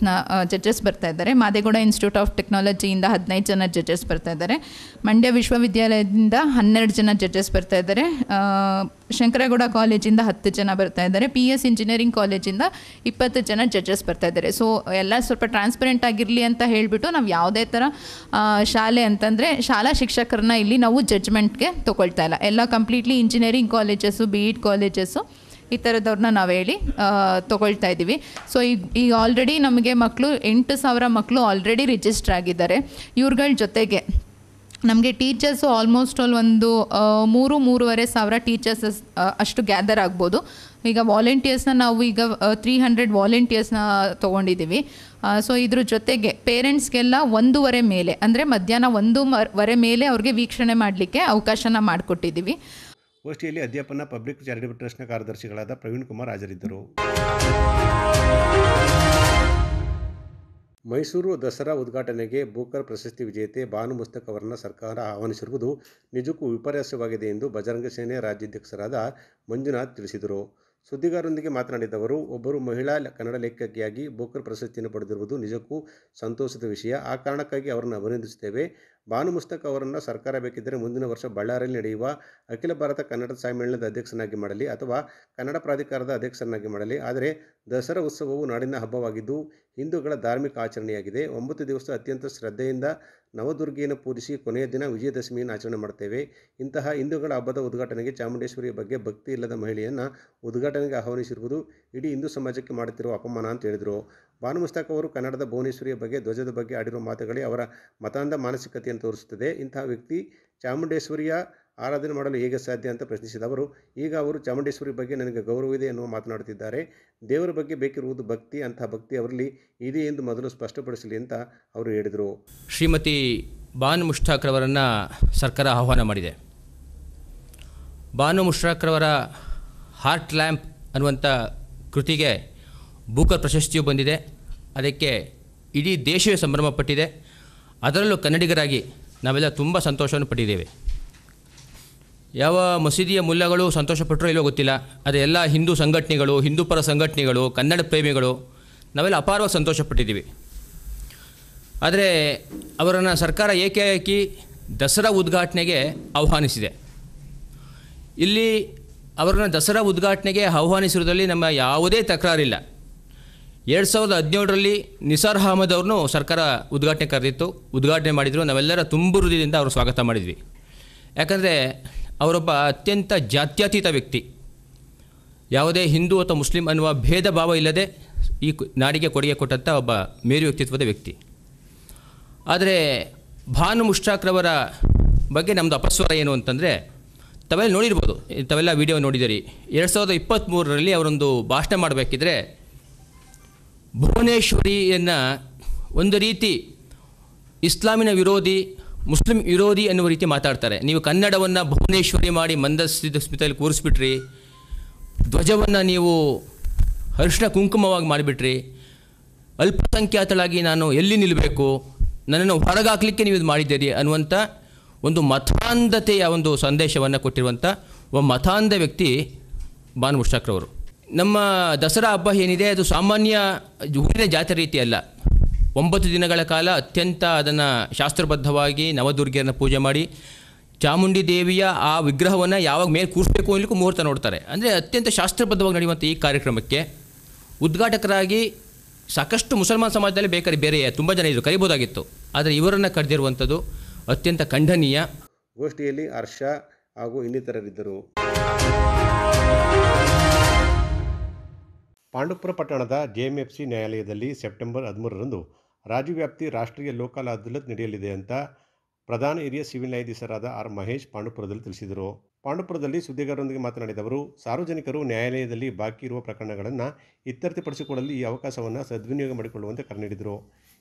ಜಡ್ಜಸ್ ಬರ್ತಾ ಇದ್ದಾರೆ. ಮಾದೇಗೌಡ ಇನ್ಸ್ಟಿಟ್ಯೂಟ್ ಆಫ್ ಟೆಕ್ನಾಲಜಿಯಿಂದ 15 ಜನ ಜಡ್ಜಸ್ ಬರ್ತಾ ಇದ್ದಾರೆ. ಮಂಡ್ಯ ವಿಶ್ವವಿದ್ಯಾಲಯದಿಂದ 12 ಜನ ಜಡ್ಜಸ್ ಬರ್ತಾ ಇದ್ದಾರೆ. ಶಂಕರಗೌಡ ಕಾಲೇಜಿಂದ 10 ಜನ ಬರ್ತಾ ಇದ್ದಾರೆ. PS ಇಂಜಿನಿಯರಿಂಗ್ ಕಾಲೇಜಿಂದ 20 ಜನ ಜಡ್ಜಸ್ ಬರ್ತಾ ಇದ್ದಾರೆ. ಸೊ ಎಲ್ಲ ಸ್ವಲ್ಪ ಟ್ರಾನ್ಸ್ಪರೆಂಟ್ ಆಗಿರಲಿ ಅಂತ ಹೇಳಿಬಿಟ್ಟು ನಾವು ಯಾವುದೇ ಥರ ಶಾಲೆ ಅಂತಂದರೆ ಶಾಲಾ ಶಿಕ್ಷಕರನ್ನ ಇಲ್ಲಿ ನಾವು ಜಡ್ಜ್ಮೆಂಟ್ಗೆ ತೊಗೊಳ್ತಾ ಇಲ್ಲ. ಎಲ್ಲ completely engineering colleges, BEd colleges ಈ ಥರದವ್ರನ್ನ ನಾವು ಹೇಳಿ ತೊಗೊಳ್ತಾ ಇದ್ದೀವಿ. ಸೊ ಈಗ ಆಲ್ರೆಡಿ ನಮಗೆ ಮಕ್ಕಳು 8,000 ಮಕ್ಕಳು ಆಲ್ರೆಡಿ ರಿಜಿಸ್ಟರ್ ಆಗಿದ್ದಾರೆ. ಇವ್ರುಗಳ ಜೊತೆಗೆ ನಮಗೆ ಟೀಚರ್ಸು ಆಲ್ಮೋಸ್ಟ್ ಒಂದು 3,500 ಟೀಚರ್ಸ್ ಅಷ್ಟು ಗ್ಯಾದರ್ ಆಗ್ಬೋದು. ಈಗ ವಾಲಂಟಿಯರ್ಸ್ನ ನಾವು ಈಗ 300 ವಾಲಂಟಿಯರ್ಸ್ನ ತೊಗೊಂಡಿದ್ದೀವಿ. ಸೊ ಇದ್ರ ಜೊತೆಗೆ ಪೇರೆಂಟ್ಸ್ಗೆಲ್ಲ 1:15 ಮೇಲೆ ಅಂದರೆ ಮಧ್ಯಾಹ್ನ 1:15 ಮೇಲೆ ಅವ್ರಿಗೆ ವೀಕ್ಷಣೆ ಮಾಡಲಿಕ್ಕೆ ಅವಕಾಶನ ಮಾಡಿಕೊಟ್ಟಿದ್ದೀವಿ. ಗೋಷ್ಠಿಯಲ್ಲಿ ಅಧ್ಯಾಪನ ಪಬ್ಲಿಕ್ ಚಾರಿಟಬಲ್ ಟ್ರಸ್ಟ್ನ ಕಾರ್ಯದರ್ಶಿಗಳಾದ ಪ್ರವೀಣ್ ಕುಮಾರ್ ಹಾಜರಿದ್ದರು. ಮೈಸೂರು ದಸರಾ ಉದ್ಘಾಟನೆಗೆ ಬೂಕರ್ ಪ್ರಶಸ್ತಿ ವಿಜೇತೆ ಬಾನು ಮುಸ್ತಕ್ ಅವರನ್ನು ಸರ್ಕಾರ ಆಹ್ವಾನಿಸಿರುವುದು ನಿಜಕ್ಕೂ ವಿಪರ್ಯಾಸವಾಗಿದೆ ಎಂದು ಬಜರಂಗ ಸೇನೆ ರಾಜ್ಯಾಧ್ಯಕ್ಷರಾದ ಮಂಜುನಾಥ್ ತಿಳಿಸಿದರು. ಸುದ್ದಿಗಾರರೊಂದಿಗೆ ಮಾತನಾಡಿದ ಅವರು, ಒಬ್ಬರು ಮಹಿಳಾ ಕನ್ನಡ ಲೇಖಕಿಯಾಗಿ ಬೂಕರ್ ಪ್ರಶಸ್ತಿಯನ್ನು ಪಡೆದಿರುವುದು ನಿಜಕ್ಕೂ ಸಂತೋಷದ ವಿಷಯ. ಆ ಕಾರಣಕ್ಕಾಗಿ ಅವರನ್ನು ಅಭಿನಂದಿಸುತ್ತೇವೆ. ಬಾನು ಮುಸ್ತಕ್ ಅವರನ್ನು ಸರ್ಕಾರ ಬೇಕಿದ್ದರೆ ಮುಂದಿನ ವರ್ಷ ಬಳ್ಳಾರಿಯಲ್ಲಿ ನಡೆಯುವ ಅಖಿಲ ಭಾರತ ಕನ್ನಡ ಸಮ್ಮೇಳನದ ಅಧ್ಯಕ್ಷನಾಗಿ ಮಾಡಲಿ ಅಥವಾ ಕನ್ನಡ ಪ್ರಾಧಿಕಾರದ ಅಧ್ಯಕ್ಷರನ್ನಾಗಿ ಮಾಡಲಿ. ಆದರೆ ದಸರಾ ಉತ್ಸವವು ನಾಡಿನ ಹಬ್ಬವಾಗಿದ್ದು ಹಿಂದೂಗಳ ಧಾರ್ಮಿಕ ಆಚರಣೆಯಾಗಿದೆ. 9 ದಿವಸ ಅತ್ಯಂತ ಶ್ರದ್ಧೆಯಿಂದ ನವದುರ್ಗಿಯನ್ನು ಪೂಜಿಸಿ ಕೊನೆಯ ದಿನ ವಿಜಯದಶಮಿಯನ್ನು ಆಚರಣೆ ಮಾಡ್ತೇವೆ. ಇಂತಹ ಹಿಂದೂಗಳ ಹಬ್ಬದ ಉದ್ಘಾಟನೆಗೆ ಚಾಮುಂಡೇಶ್ವರಿಯ ಬಗ್ಗೆ ಭಕ್ತಿ ಇಲ್ಲದ ಮಹಿಳೆಯನ್ನು ಉದ್ಘಾಟನೆಗೆ ಆಹ್ವಾನಿಸಿರುವುದು ಇಡೀ ಹಿಂದೂ ಸಮಾಜಕ್ಕೆ ಮಾಡುತ್ತಿರುವ ಅಪಮಾನ ಅಂತ ಹೇಳಿದರು. ಬಾನು ಮುಸ್ತಕ್ ಅವರು ಕನ್ನಡದ ಭುವನೇಶ್ವರಿಯ ಬಗ್ಗೆ, ಧ್ವಜದ ಬಗ್ಗೆ ಆಡಿರುವ ಮಾತುಗಳೇ ಅವರ ಮತಾಂಧ ಮಾನಸಿಕತೆಯನ್ನು ತೋರಿಸುತ್ತದೆ. ಇಂತಹ ವ್ಯಕ್ತಿ ಚಾಮುಂಡೇಶ್ವರಿಯ ಆರಾಧನೆ ಮಾಡಲು ಹೇಗೆ ಸಾಧ್ಯ ಅಂತ ಪ್ರಶ್ನಿಸಿದ ಅವರು, ಈಗ ಅವರು ಚಾಮುಂಡೇಶ್ವರಿ ಬಗ್ಗೆ ನನಗೆ ಗೌರವವಿದೆ ಎನ್ನುವ ಮಾತನಾಡುತ್ತಿದ್ದಾರೆ. ದೇವರ ಬಗ್ಗೆ ಬೇಕಿರುವುದು ಭಕ್ತಿ, ಅಂತಹ ಭಕ್ತಿ ಅವರಲ್ಲಿ ಇದೆ ಎಂದು ಮೊದಲು ಸ್ಪಷ್ಟಪಡಿಸಲಿ ಅಂತ ಅವರು ಹೇಳಿದರು. ಶ್ರೀಮತಿ ಬಾನು ಮುಷ್ತಾಕ್ ರವರನ್ನು ಸರ್ಕಾರ ಆಹ್ವಾನ ಮಾಡಿದೆ. ಬಾನು ಮುಷ್ತಾಕ್ ರವರ ಹಾರ್ಟ್ ಲ್ಯಾಂಪ್ ಅನ್ನುವಂಥ ಕೃತಿಗೆ ಬೂಕರ್ ಪ್ರಶಸ್ತಿಯು ಬಂದಿದೆ. ಅದಕ್ಕೆ ಇಡೀ ದೇಶವೇ ಸಂಭ್ರಮಪಟ್ಟಿದೆ. ಅದರಲ್ಲೂ ಕನ್ನಡಿಗರಾಗಿ ನಾವೆಲ್ಲ ತುಂಬ ಸಂತೋಷವನ್ನು ಪಟ್ಟಿದ್ದೇವೆ. ಯಾವ ಮಸೀದಿಯ ಮುಲ್ಲಗಳು ಸಂತೋಷಪಟ್ಟರೋ ಇಲ್ಲೋ ಗೊತ್ತಿಲ್ಲ, ಆದರೆ ಎಲ್ಲ ಹಿಂದೂ ಸಂಘಟನೆಗಳು, ಹಿಂದೂ ಪರ ಸಂಘಟನೆಗಳು, ಕನ್ನಡ ಪ್ರೇಮಿಗಳು ನಾವೆಲ್ಲ ಅಪಾರವಾಗಿ ಸಂತೋಷಪಟ್ಟಿದ್ದೀವಿ. ಆದರೆ ಅವರನ್ನು ಸರ್ಕಾರ ಏಕಾಏಕಿ ದಸರಾ ಉದ್ಘಾಟನೆಗೆ ಆಹ್ವಾನಿಸಿದೆ. ಇಲ್ಲಿ ಅವರನ್ನು ದಸರಾ ಉದ್ಘಾಟನೆಗೆ ಆಹ್ವಾನಿಸಿರುವುದರಲ್ಲಿ ನಮ್ಮ ಯಾವುದೇ ತಕರಾರಿಲ್ಲ. 2017ರಲ್ಲಿ ನಿಸಾರ್ ಅಹಮದ್ ಅವ್ರನ್ನೂ ಸರ್ಕಾರ ಉದ್ಘಾಟನೆ ಕರೆದಿತ್ತು, ಉದ್ಘಾಟನೆ ಮಾಡಿದರು. ನಾವೆಲ್ಲರ ತುಂಬು ಹೃದಯದಿಂದ ಅವರು ಸ್ವಾಗತ ಮಾಡಿದ್ವಿ. ಯಾಕಂದರೆ ಅವರೊಬ್ಬ ಅತ್ಯಂತ ಜಾತ್ಯತೀತ ವ್ಯಕ್ತಿ, ಯಾವುದೇ ಹಿಂದೂ ಅಥವಾ ಮುಸ್ಲಿಂ ಅನ್ನುವ ಭೇದ ಭಾವ ಇಲ್ಲದೆ ಈ ನಾಡಿಗೆ ಕೊಡುಗೆ ಕೊಟ್ಟಂಥ ಒಬ್ಬ ಮೇರು ವ್ಯಕ್ತಿತ್ವದ ವ್ಯಕ್ತಿ. ಆದರೆ ಬಾನು ಮುಷ್ತಾಕ್ ರವರ ಬಗ್ಗೆ ನಮ್ಮದು ಅಪಸ್ವರ ಏನು ಅಂತಂದರೆ, ತಾವೆಲ್ಲ ನೋಡಿರ್ಬೋದು, ತಾವೆಲ್ಲ ವಿಡಿಯೋ ನೋಡಿದ್ದೀರಿ. 2023ರಲ್ಲಿ ಅವರೊಂದು ಭಾಷಣ ಮಾಡಬೇಕಿದ್ರೆ ಭುವನೇಶ್ವರಿಯನ್ನು ಒಂದು ರೀತಿ ಇಸ್ಲಾಮಿನ ವಿರೋಧಿ, ಮುಸ್ಲಿಂ ವಿರೋಧಿ ಅನ್ನುವ ರೀತಿ ಮಾತಾಡ್ತಾರೆ. ನೀವು ಕನ್ನಡವನ್ನು ಭುವನೇಶ್ವರಿ ಮಾಡಿ ಮಂದಸ್ಮಿತ ಸ್ಮಿತದಲ್ಲಿ ಕೂರಿಸ್ಬಿಟ್ರಿ, ಧ್ವಜವನ್ನು ನೀವು ಅರಿಶಿನ ಕುಂಕುಮವಾಗಿ ಮಾಡಿಬಿಟ್ರಿ, ಅಲ್ಪಸಂಖ್ಯಾತಳಾಗಿ ನಾನು ಎಲ್ಲಿ ನಿಲ್ಲಬೇಕು, ನನ್ನನ್ನು ಹೊರಗಾಕಲಿಕ್ಕೆ ನೀವು ಇದು ಮಾಡಿದ್ದೀರಿ ಅನ್ನುವಂಥ ಒಂದು ಮತಾಂಧತೆಯ ಒಂದು ಸಂದೇಶವನ್ನು ಕೊಟ್ಟಿರುವಂಥ ಒಬ್ಬ ಮತಾಂಧ ವ್ಯಕ್ತಿ ಬಾನು ಮುಷ್ತಾಕ್ ರವರು. ನಮ್ಮ ದಸರಾ ಹಬ್ಬ ಏನಿದೆ ಅದು ಸಾಮಾನ್ಯ ಊರಿನ ಜಾತ್ರೆ ರೀತಿ ಅಲ್ಲ. 9 ದಿನಗಳ ಕಾಲ ಅತ್ಯಂತ ಅದನ್ನು ಶಾಸ್ತ್ರಬದ್ಧವಾಗಿ ನವದುರ್ಗಿಯನ್ನು ಪೂಜೆ ಮಾಡಿ ಚಾಮುಂಡಿ ದೇವಿಯ ಆ ವಿಗ್ರಹವನ್ನು ಯಾವಾಗ ಮೇಲೆ ಕೂರಿಸಬೇಕು ಅನ್ನಲಿಕ್ಕೂ ಮುಹೂರ್ತ ನೋಡ್ತಾರೆ. ಅಂದರೆ ಅತ್ಯಂತ ಶಾಸ್ತ್ರಬದ್ಧವಾಗಿ ನಡೆಯುವಂಥ ಈ ಕಾರ್ಯಕ್ರಮಕ್ಕೆ ಉದ್ಘಾಟಕರಾಗಿ ಸಾಕಷ್ಟು ಮುಸಲ್ಮಾನ್ ಸಮಾಜದಲ್ಲಿ ಬೇಕಾದ್ರೆ ಬೇರೆ ತುಂಬ ಜನ ಇದ್ದರು, ಕರಿಬೋದಾಗಿತ್ತು. ಆದರೆ ಇವರನ್ನು ಕರೆದಿರುವಂಥದ್ದು ಅತ್ಯಂತ ಖಂಡನೀಯ. ಗೋಷ್ಠಿಯಲ್ಲಿ ಹರ್ಷ ಹಾಗೂ ಇನ್ನಿತರರಿದ್ದರು. ಪಾಂಡುಪುರ ಪಟ್ಟಣದ JMFC ನ್ಯಾಯಾಲಯದಲ್ಲಿ ಸೆಪ್ಟೆಂಬರ್ 13ರಂದು ರಾಜ್ಯವ್ಯಾಪ್ತಿ ರಾಷ್ಟ್ರೀಯ ಲೋಕ ಅದಾಲತ್ ನಡೆಯಲಿದೆ ಅಂತ ಪ್ರಧಾನ ಹಿರಿಯ ಸಿವಿಲ್ ನ್ಯಾಯಾಧೀಶರಾದ R. ಮಹೇಶ್ ಪಾಂಡುಪುರದಲ್ಲಿ ತಿಳಿಸಿದರು. ಪಾಂಡುಪುರದಲ್ಲಿ ಸುದ್ದಿಗಾರರೊಂದಿಗೆ ಮಾತನಾಡಿದ ಅವರು, ಸಾರ್ವಜನಿಕರು ನ್ಯಾಯಾಲಯದಲ್ಲಿ ಬಾಕಿ ಇರುವ ಪ್ರಕರಣಗಳನ್ನು ಇತ್ಯರ್ಥಪಡಿಸಿಕೊಳ್ಳಲು ಈ ಅವಕಾಶವನ್ನು ಸದ್ವಿನಿಯೋಗ ಮಾಡಿಕೊಳ್ಳುವಂತೆ ಕರೆ ನೀಡಿದರು.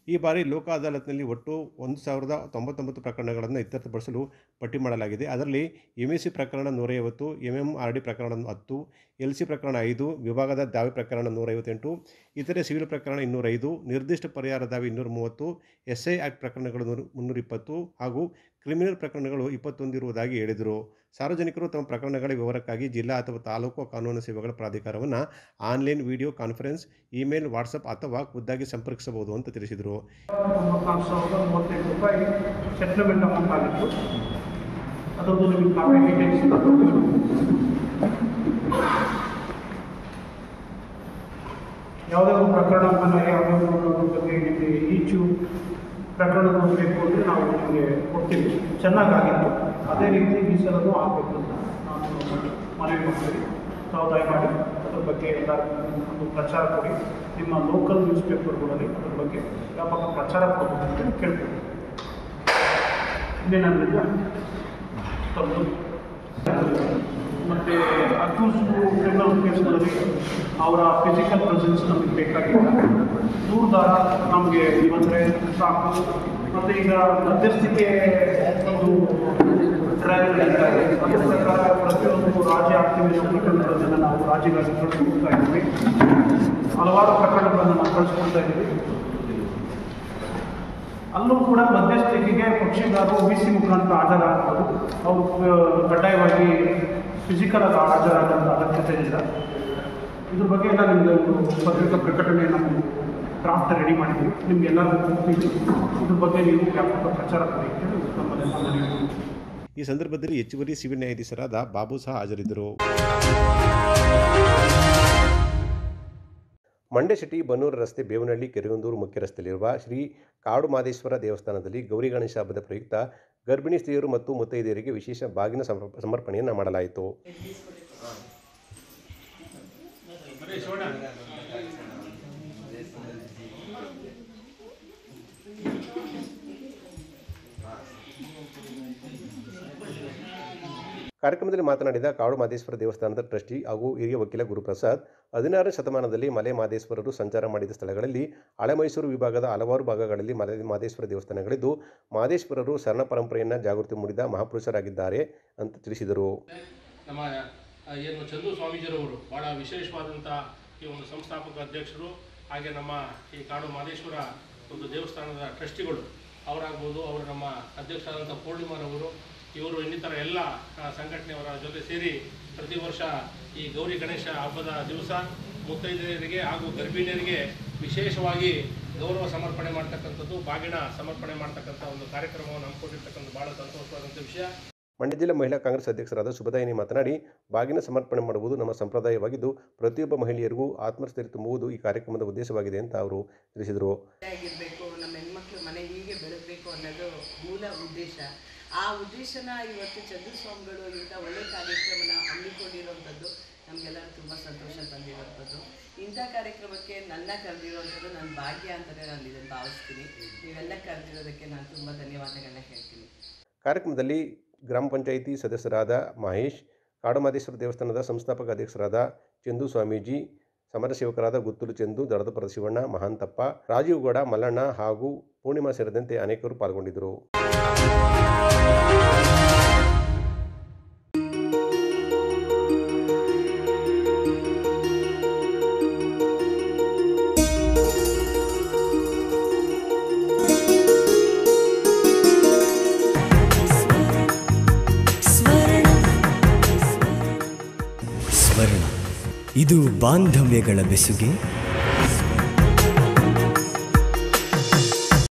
ಈ ಬಾರಿ ಲೋಕ ಅದಾಲತ್ನಲ್ಲಿ ಒಟ್ಟು 1099 ಪ್ರಕರಣಗಳನ್ನು ಇತ್ಯರ್ಥಪಡಿಸಲು ಪಟ್ಟಿ ಮಾಡಲಾಗಿದೆ. ಅದರಲ್ಲಿ MAC ಪ್ರಕರಣ 150, MMRD ಪ್ರಕರಣ 10, LC ಪ್ರಕರಣ 5, ವಿಭಾಗದ ದಾವೆ ಪ್ರಕರಣ 158, ಇತರೆ ಸಿವಿಲ್ ಪ್ರಕರಣ 205, ನಿರ್ದಿಷ್ಟ ಪರಿಹಾರ ದಾವೆ 230, SI ಆಕ್ಟ್ ಪ್ರಕರಣಗಳು 320 ಹಾಗೂ ಕ್ರಿಮಿನಲ್ ಪ್ರಕರಣಗಳು 21 ಇರುವುದಾಗಿ ಹೇಳಿದರು. ಸಾರ್ವಜನಿಕರು ತಮ್ಮ ಪ್ರಕರಣಗಳ ವಿವರಕ್ಕಾಗಿ ಜಿಲ್ಲಾ ಅಥವಾ ತಾಲೂಕು ಕಾನೂನು ಸೇವೆಗಳ ಪ್ರಾಧಿಕಾರವನ್ನು online video conference, email, WhatsApp ಅಥವಾ ಖುದ್ದಾಗಿ ಸಂಪರ್ಕಿಸಬಹುದು ಅಂತ ತಿಳಿಸಿದರು. 94,038 ರೂಪಾಯಿ ಸೆಟ್ಲ್ಮೆಂಟ್ ಅಮೌಂಟ್ ಆಗಿತ್ತು. ಅದರದ್ದು ನಿಮಗೆ ಕಾಪಿ ಡೀಟೇಲ್ಸ್ ಯಾವುದೇ ಒಂದು ಪ್ರಕರಣವನ್ನು ಯಾವುದೇ ಬಗ್ಗೆ ನಿಮಗೆ ಈಚು ಪ್ರಕರಣಗಳು ಬೇಕು ಅಂದರೆ ನಾವು ನಿಮಗೆ ಕೊಡ್ತೀವಿ. ಚೆನ್ನಾಗಾಗಿತ್ತು, ಅದೇ ರೀತಿ ಈ ಸಲನೂ ಆಗಬೇಕು ಅಂತ ನಾನು ಮನವಿ ಮಾಡ್ತೀವಿ. ತಾವು ದಯಮಾಡಿ ಅದ್ರ ಬಗ್ಗೆ ಎಲ್ಲರಿಗೂ ಒಂದು ಪ್ರಚಾರ ಕೊಡಿ. ನಿಮ್ಮ ಲೋಕಲ್ ನ್ಯೂಸ್ ಪೇಪರ್ಗಳಲ್ಲಿ ಅದ್ರ ಬಗ್ಗೆ ವ್ಯಾಪಕ ಪ್ರಚಾರ ಕೊಡಬೇಕು ಅಂತ ಕೇಳ್ತೀವಿ. ಇನ್ನೇನಾಗಲಿಲ್ಲ ತಮ್ಮದು ಮತ್ತು ಅಕ್ಯೂಸ್ಡು ಕ್ರಿಮಿನಲ್ ಕೇಸ್ಗಳಲ್ಲಿ ಅವರ ಫಿಸಿಕಲ್ ಪ್ರೆಸೆನ್ಸ್ ನಮಗೆ ಬೇಕಾಗಿಲ್ಲ. ದೂರದಾರ ನಮಗೆ ಬಂದರೆ ಸಾಕು. ಮತ್ತು ಈಗ ಮಧ್ಯಸ್ಥಿಕೆ ಒಂದು ಟ್ರಯಲ್ ನಡೀತಾರೆ. ಅದರ ಪ್ರಕಾರ ಪ್ರತಿಯೊಂದು ರಾಜಿ ಆಗ್ತೀವಿ ಪ್ರಕರಣಗಳನ್ನು ನಾವು ರಾಜಿಗಾಗಿ ಕಳಿಸ್ಕೊಡ್ತಾ ಇದ್ದೀವಿ. ಹಲವಾರು ಪ್ರಕರಣಗಳನ್ನು ನಾವು ಕಳಿಸ್ಕೊಡ್ತಾ ಇದ್ದೀವಿ. ಅಲ್ಲೂ ಕೂಡ ಮಧ್ಯಸ್ಥಿಕೆಗೆ ಪಕ್ಷಗಾರರು OBC ಮುಖಾಂತರ ಹಾಜರಾಗ್ಬೋದು. ಅವರು ಕಡ್ಡಾಯವಾಗಿ ಫಿಸಿಕಲ್ ಆಗಿ ಹಾಜರಾಗುವಂಥ ಅಗತ್ಯತೆ ಇಲ್ಲ. ಇದ್ರ ಬಗ್ಗೆ ಎಲ್ಲ ನಿಮಗೆ ಒಂದು ಪತ್ರಿಕಾ ಪ್ರಕಟಣೆಯನ್ನು ನಾವು ಡ್ರಾಫ್ಟ್ ರೆಡಿ ಮಾಡಿದ್ದೀವಿ. ನಿಮಗೆಲ್ಲರಿಗೂ ಹೋಗ್ತೀವಿ. ಇದ್ರ ಬಗ್ಗೆ ನೀವು ವ್ಯಾಪಕ ಪ್ರಚಾರ ಮಾಡಿ ನಮ್ಮಲ್ಲಿ. ಈ ಸಂದರ್ಭದಲ್ಲಿ ಹೆಚ್ಚುವರಿ ಸಿವಿಲ್ ನ್ಯಾಯಾಧೀಶರಾದ ಬಾಬು ಸಹ ಹಾಜರಿದ್ದರು. ಮಂಡ್ಯ ಸಿಟಿ ಬನ್ನೂರು ರಸ್ತೆ ಬೇವನಹಳ್ಳಿ ಕೆರೆಗೊಂದೂರು ಮುಖ್ಯ ರಸ್ತೆಯಲ್ಲಿರುವ ಶ್ರೀ ಕಾಡು ಮಾದೇಶ್ವರ ದೇವಸ್ಥಾನದಲ್ಲಿ ಗೌರಿ ಗಣೇಶ ಹಬ್ಬದ ಪ್ರಯುಕ್ತ ಗರ್ಭಿಣಿ ಸ್ತ್ರೀಯರು ಮತ್ತು ಮುತ್ತೈದೆಯರಿಗೆ ವಿಶೇಷ ಬಾಗಿನ ಸಮರ್ಪಣೆಯನ್ನು ಮಾಡಲಾಯಿತು. ಕಾರ್ಯಕ್ರಮದಲ್ಲಿ ಮಾತನಾಡಿದ ಕಾಡು ಮಾದೇಶ್ವರ ದೇವಸ್ಥಾನದ ಟ್ರಸ್ಟಿ ಹಾಗೂ ಹಿರಿಯ ವಕೀಲ ಗುರುಪ್ರಸಾದ್, 16ನೇ ಶತಮಾನದಲ್ಲಿ ಮಲೆ ಮಾದೇಶ್ವರರು ಸಂಚಾರ ಮಾಡಿದ ಸ್ಥಳಗಳಲ್ಲಿ ಹಳೆ ಮೈಸೂರು ವಿಭಾಗದ ಹಲವಾರು ಭಾಗಗಳಲ್ಲಿ ಮಲೆ ಮಾದೇಶ್ವರ ದೇವಸ್ಥಾನಗಳಿದ್ದು, ಮಾದೇಶ್ವರರು ಶರಣ ಪರಂಪರೆಯನ್ನು ಜಾಗೃತಿ ಮೂಡಿದ ಮಹಾಪುರುಷರಾಗಿದ್ದಾರೆ ಅಂತ ತಿಳಿಸಿದರು. ನಮ್ಮ ಏನು ಚಂದು ಸ್ವಾಮೀಜಿರವರು ಭಾಳ ವಿಶೇಷವಾದಂಥ ಈ ಒಂದು ಸಂಸ್ಥಾಪಕ ಅಧ್ಯಕ್ಷರು, ಹಾಗೆ ನಮ್ಮ ಈ ಕಾಡು ಮಾದೇಶ್ವರ ಒಂದು ದೇವಸ್ಥಾನದ ಟ್ರಸ್ಟಿಗಳು ಅವರಾಗ್ಬೋದು, ಅವರು ನಮ್ಮ ಅಧ್ಯಕ್ಷರಾದಂಥ ಪೂರ್ಣಿಮಾರವರು, ಇವರು ಇನ್ನಿತರ ಎಲ್ಲ ಸಂಘಟನೆಯವರ ಜೊತೆ ಸೇರಿ ಪ್ರತಿ ವರ್ಷ ಈ ಗೌರಿ ಗಣೇಶ ಹಬ್ಬದ ದಿವಸ ಮುತ್ತೈದೆಯರಿಗೆ ಹಾಗೂ ಗರ್ಭಿಣಿಯರಿಗೆ ವಿಶೇಷವಾಗಿ ಗೌರವ ಸಮರ್ಪಣೆ ಮಾಡ್ತಕ್ಕಂಥದ್ದು, ಬಾಗಿನ ಸಮರ್ಪಣೆ ಮಾಡ್ತಕ್ಕಂಥ ಒಂದು ಕಾರ್ಯಕ್ರಮವನ್ನು ಹಮ್ಮಿಕೊಂಡಿರ್ತಕ್ಕಂಥ ಭಾಳ ಸಂತೋಷವಾದಂಥ ವಿಷಯ. ಮಂಡ್ಯ ಜಿಲ್ಲಾ ಮಹಿಳಾ ಕಾಂಗ್ರೆಸ್ ಅಧ್ಯಕ್ಷರಾದ ಶುಭದಾಯಿನಿ ಮಾತನಾಡಿ, ಬಾಗಿನ ಸಮರ್ಪಣೆ ಮಾಡುವುದು ನಮ್ಮ ಸಂಪ್ರದಾಯವಾಗಿದ್ದು, ಪ್ರತಿಯೊಬ್ಬ ಮಹಿಳೆಯರಿಗೂ ಆತ್ಮಸ್ಥೈರ್ಯ ತುಂಬುವುದು ಈ ಕಾರ್ಯಕ್ರಮದ ಉದ್ದೇಶವಾಗಿದೆ ಅಂತ ಅವರು ತಿಳಿಸಿದರು. ನಮ್ಮ ಹೆಣ್ಮಕ್ಳು ಮನೆ ಹೀಗೆ ಬೆಳಗಬೇಕು ಅನ್ನೋದು ಮೂಲ ಉದ್ದೇಶ. ಆ ಉದ್ದೇಶನ ಇವತ್ತು ಚಂದ್ರಸ್ವಾಮಿಗಳು ಇಂಥ ಒಳ್ಳೆ ಕಾರ್ಯಕ್ರಮನ ಹಮ್ಮಿಕೊಂಡಿರುವಂಥದ್ದು ನಮಗೆಲ್ಲರೂ ತುಂಬ ಸಂತೋಷ ತಂದಿರುವಂಥದ್ದು. ಇಂಥ ಕಾರ್ಯಕ್ರಮಕ್ಕೆ ನನ್ನ ಕರೆದಿರುವಂಥದ್ದು ನನ್ನ ಭಾಗ್ಯ ಅಂತಲೇ ನಾನು ಇದನ್ನು ಭಾವಿಸ್ತೀನಿ. ನೀವೆಲ್ಲ ಕರೆದಿರೋದಕ್ಕೆ ನಾನು ತುಂಬ ಧನ್ಯವಾದಗಳನ್ನ ಹೇಳ್ತೀನಿ. ಕಾರ್ಯಕ್ರಮದಲ್ಲಿ ಗ್ರಾಮ ಪಂಚಾಯಿತಿ ಸದಸ್ಯರಾದ ಮಹೇಶ್, ಕಾಡುಮಾದೇಶ್ವರ ದೇವಸ್ಥಾನದ ಸಂಸ್ಥಾಪಕ ಅಧ್ಯಕ್ಷರಾದ ಚಂದು ಸ್ವಾಮೀಜಿ, ಸಮಾಜ ಸೇವಕರಾದ ಗುತ್ತೂರು ಚಂದು, ದಡದಪುರದ ಶಿವಣ್ಣ, ಮಹಾಂತಪ್ಪ, ರಾಜೀವ್ ಗೌಡ, ಮಲ್ಲಣ್ಣ ಹಾಗೂ ಪೂರ್ಣಿಮಾ ಸೇರಿದಂತೆ ಅನೇಕರು ಪಾಲ್ಗೊಂಡಿದ್ದರು. ಸ್ವರ್ಣ, ಇದು ಬಾಂಧವ್ಯಗಳ ಬೆಸುಗೆ,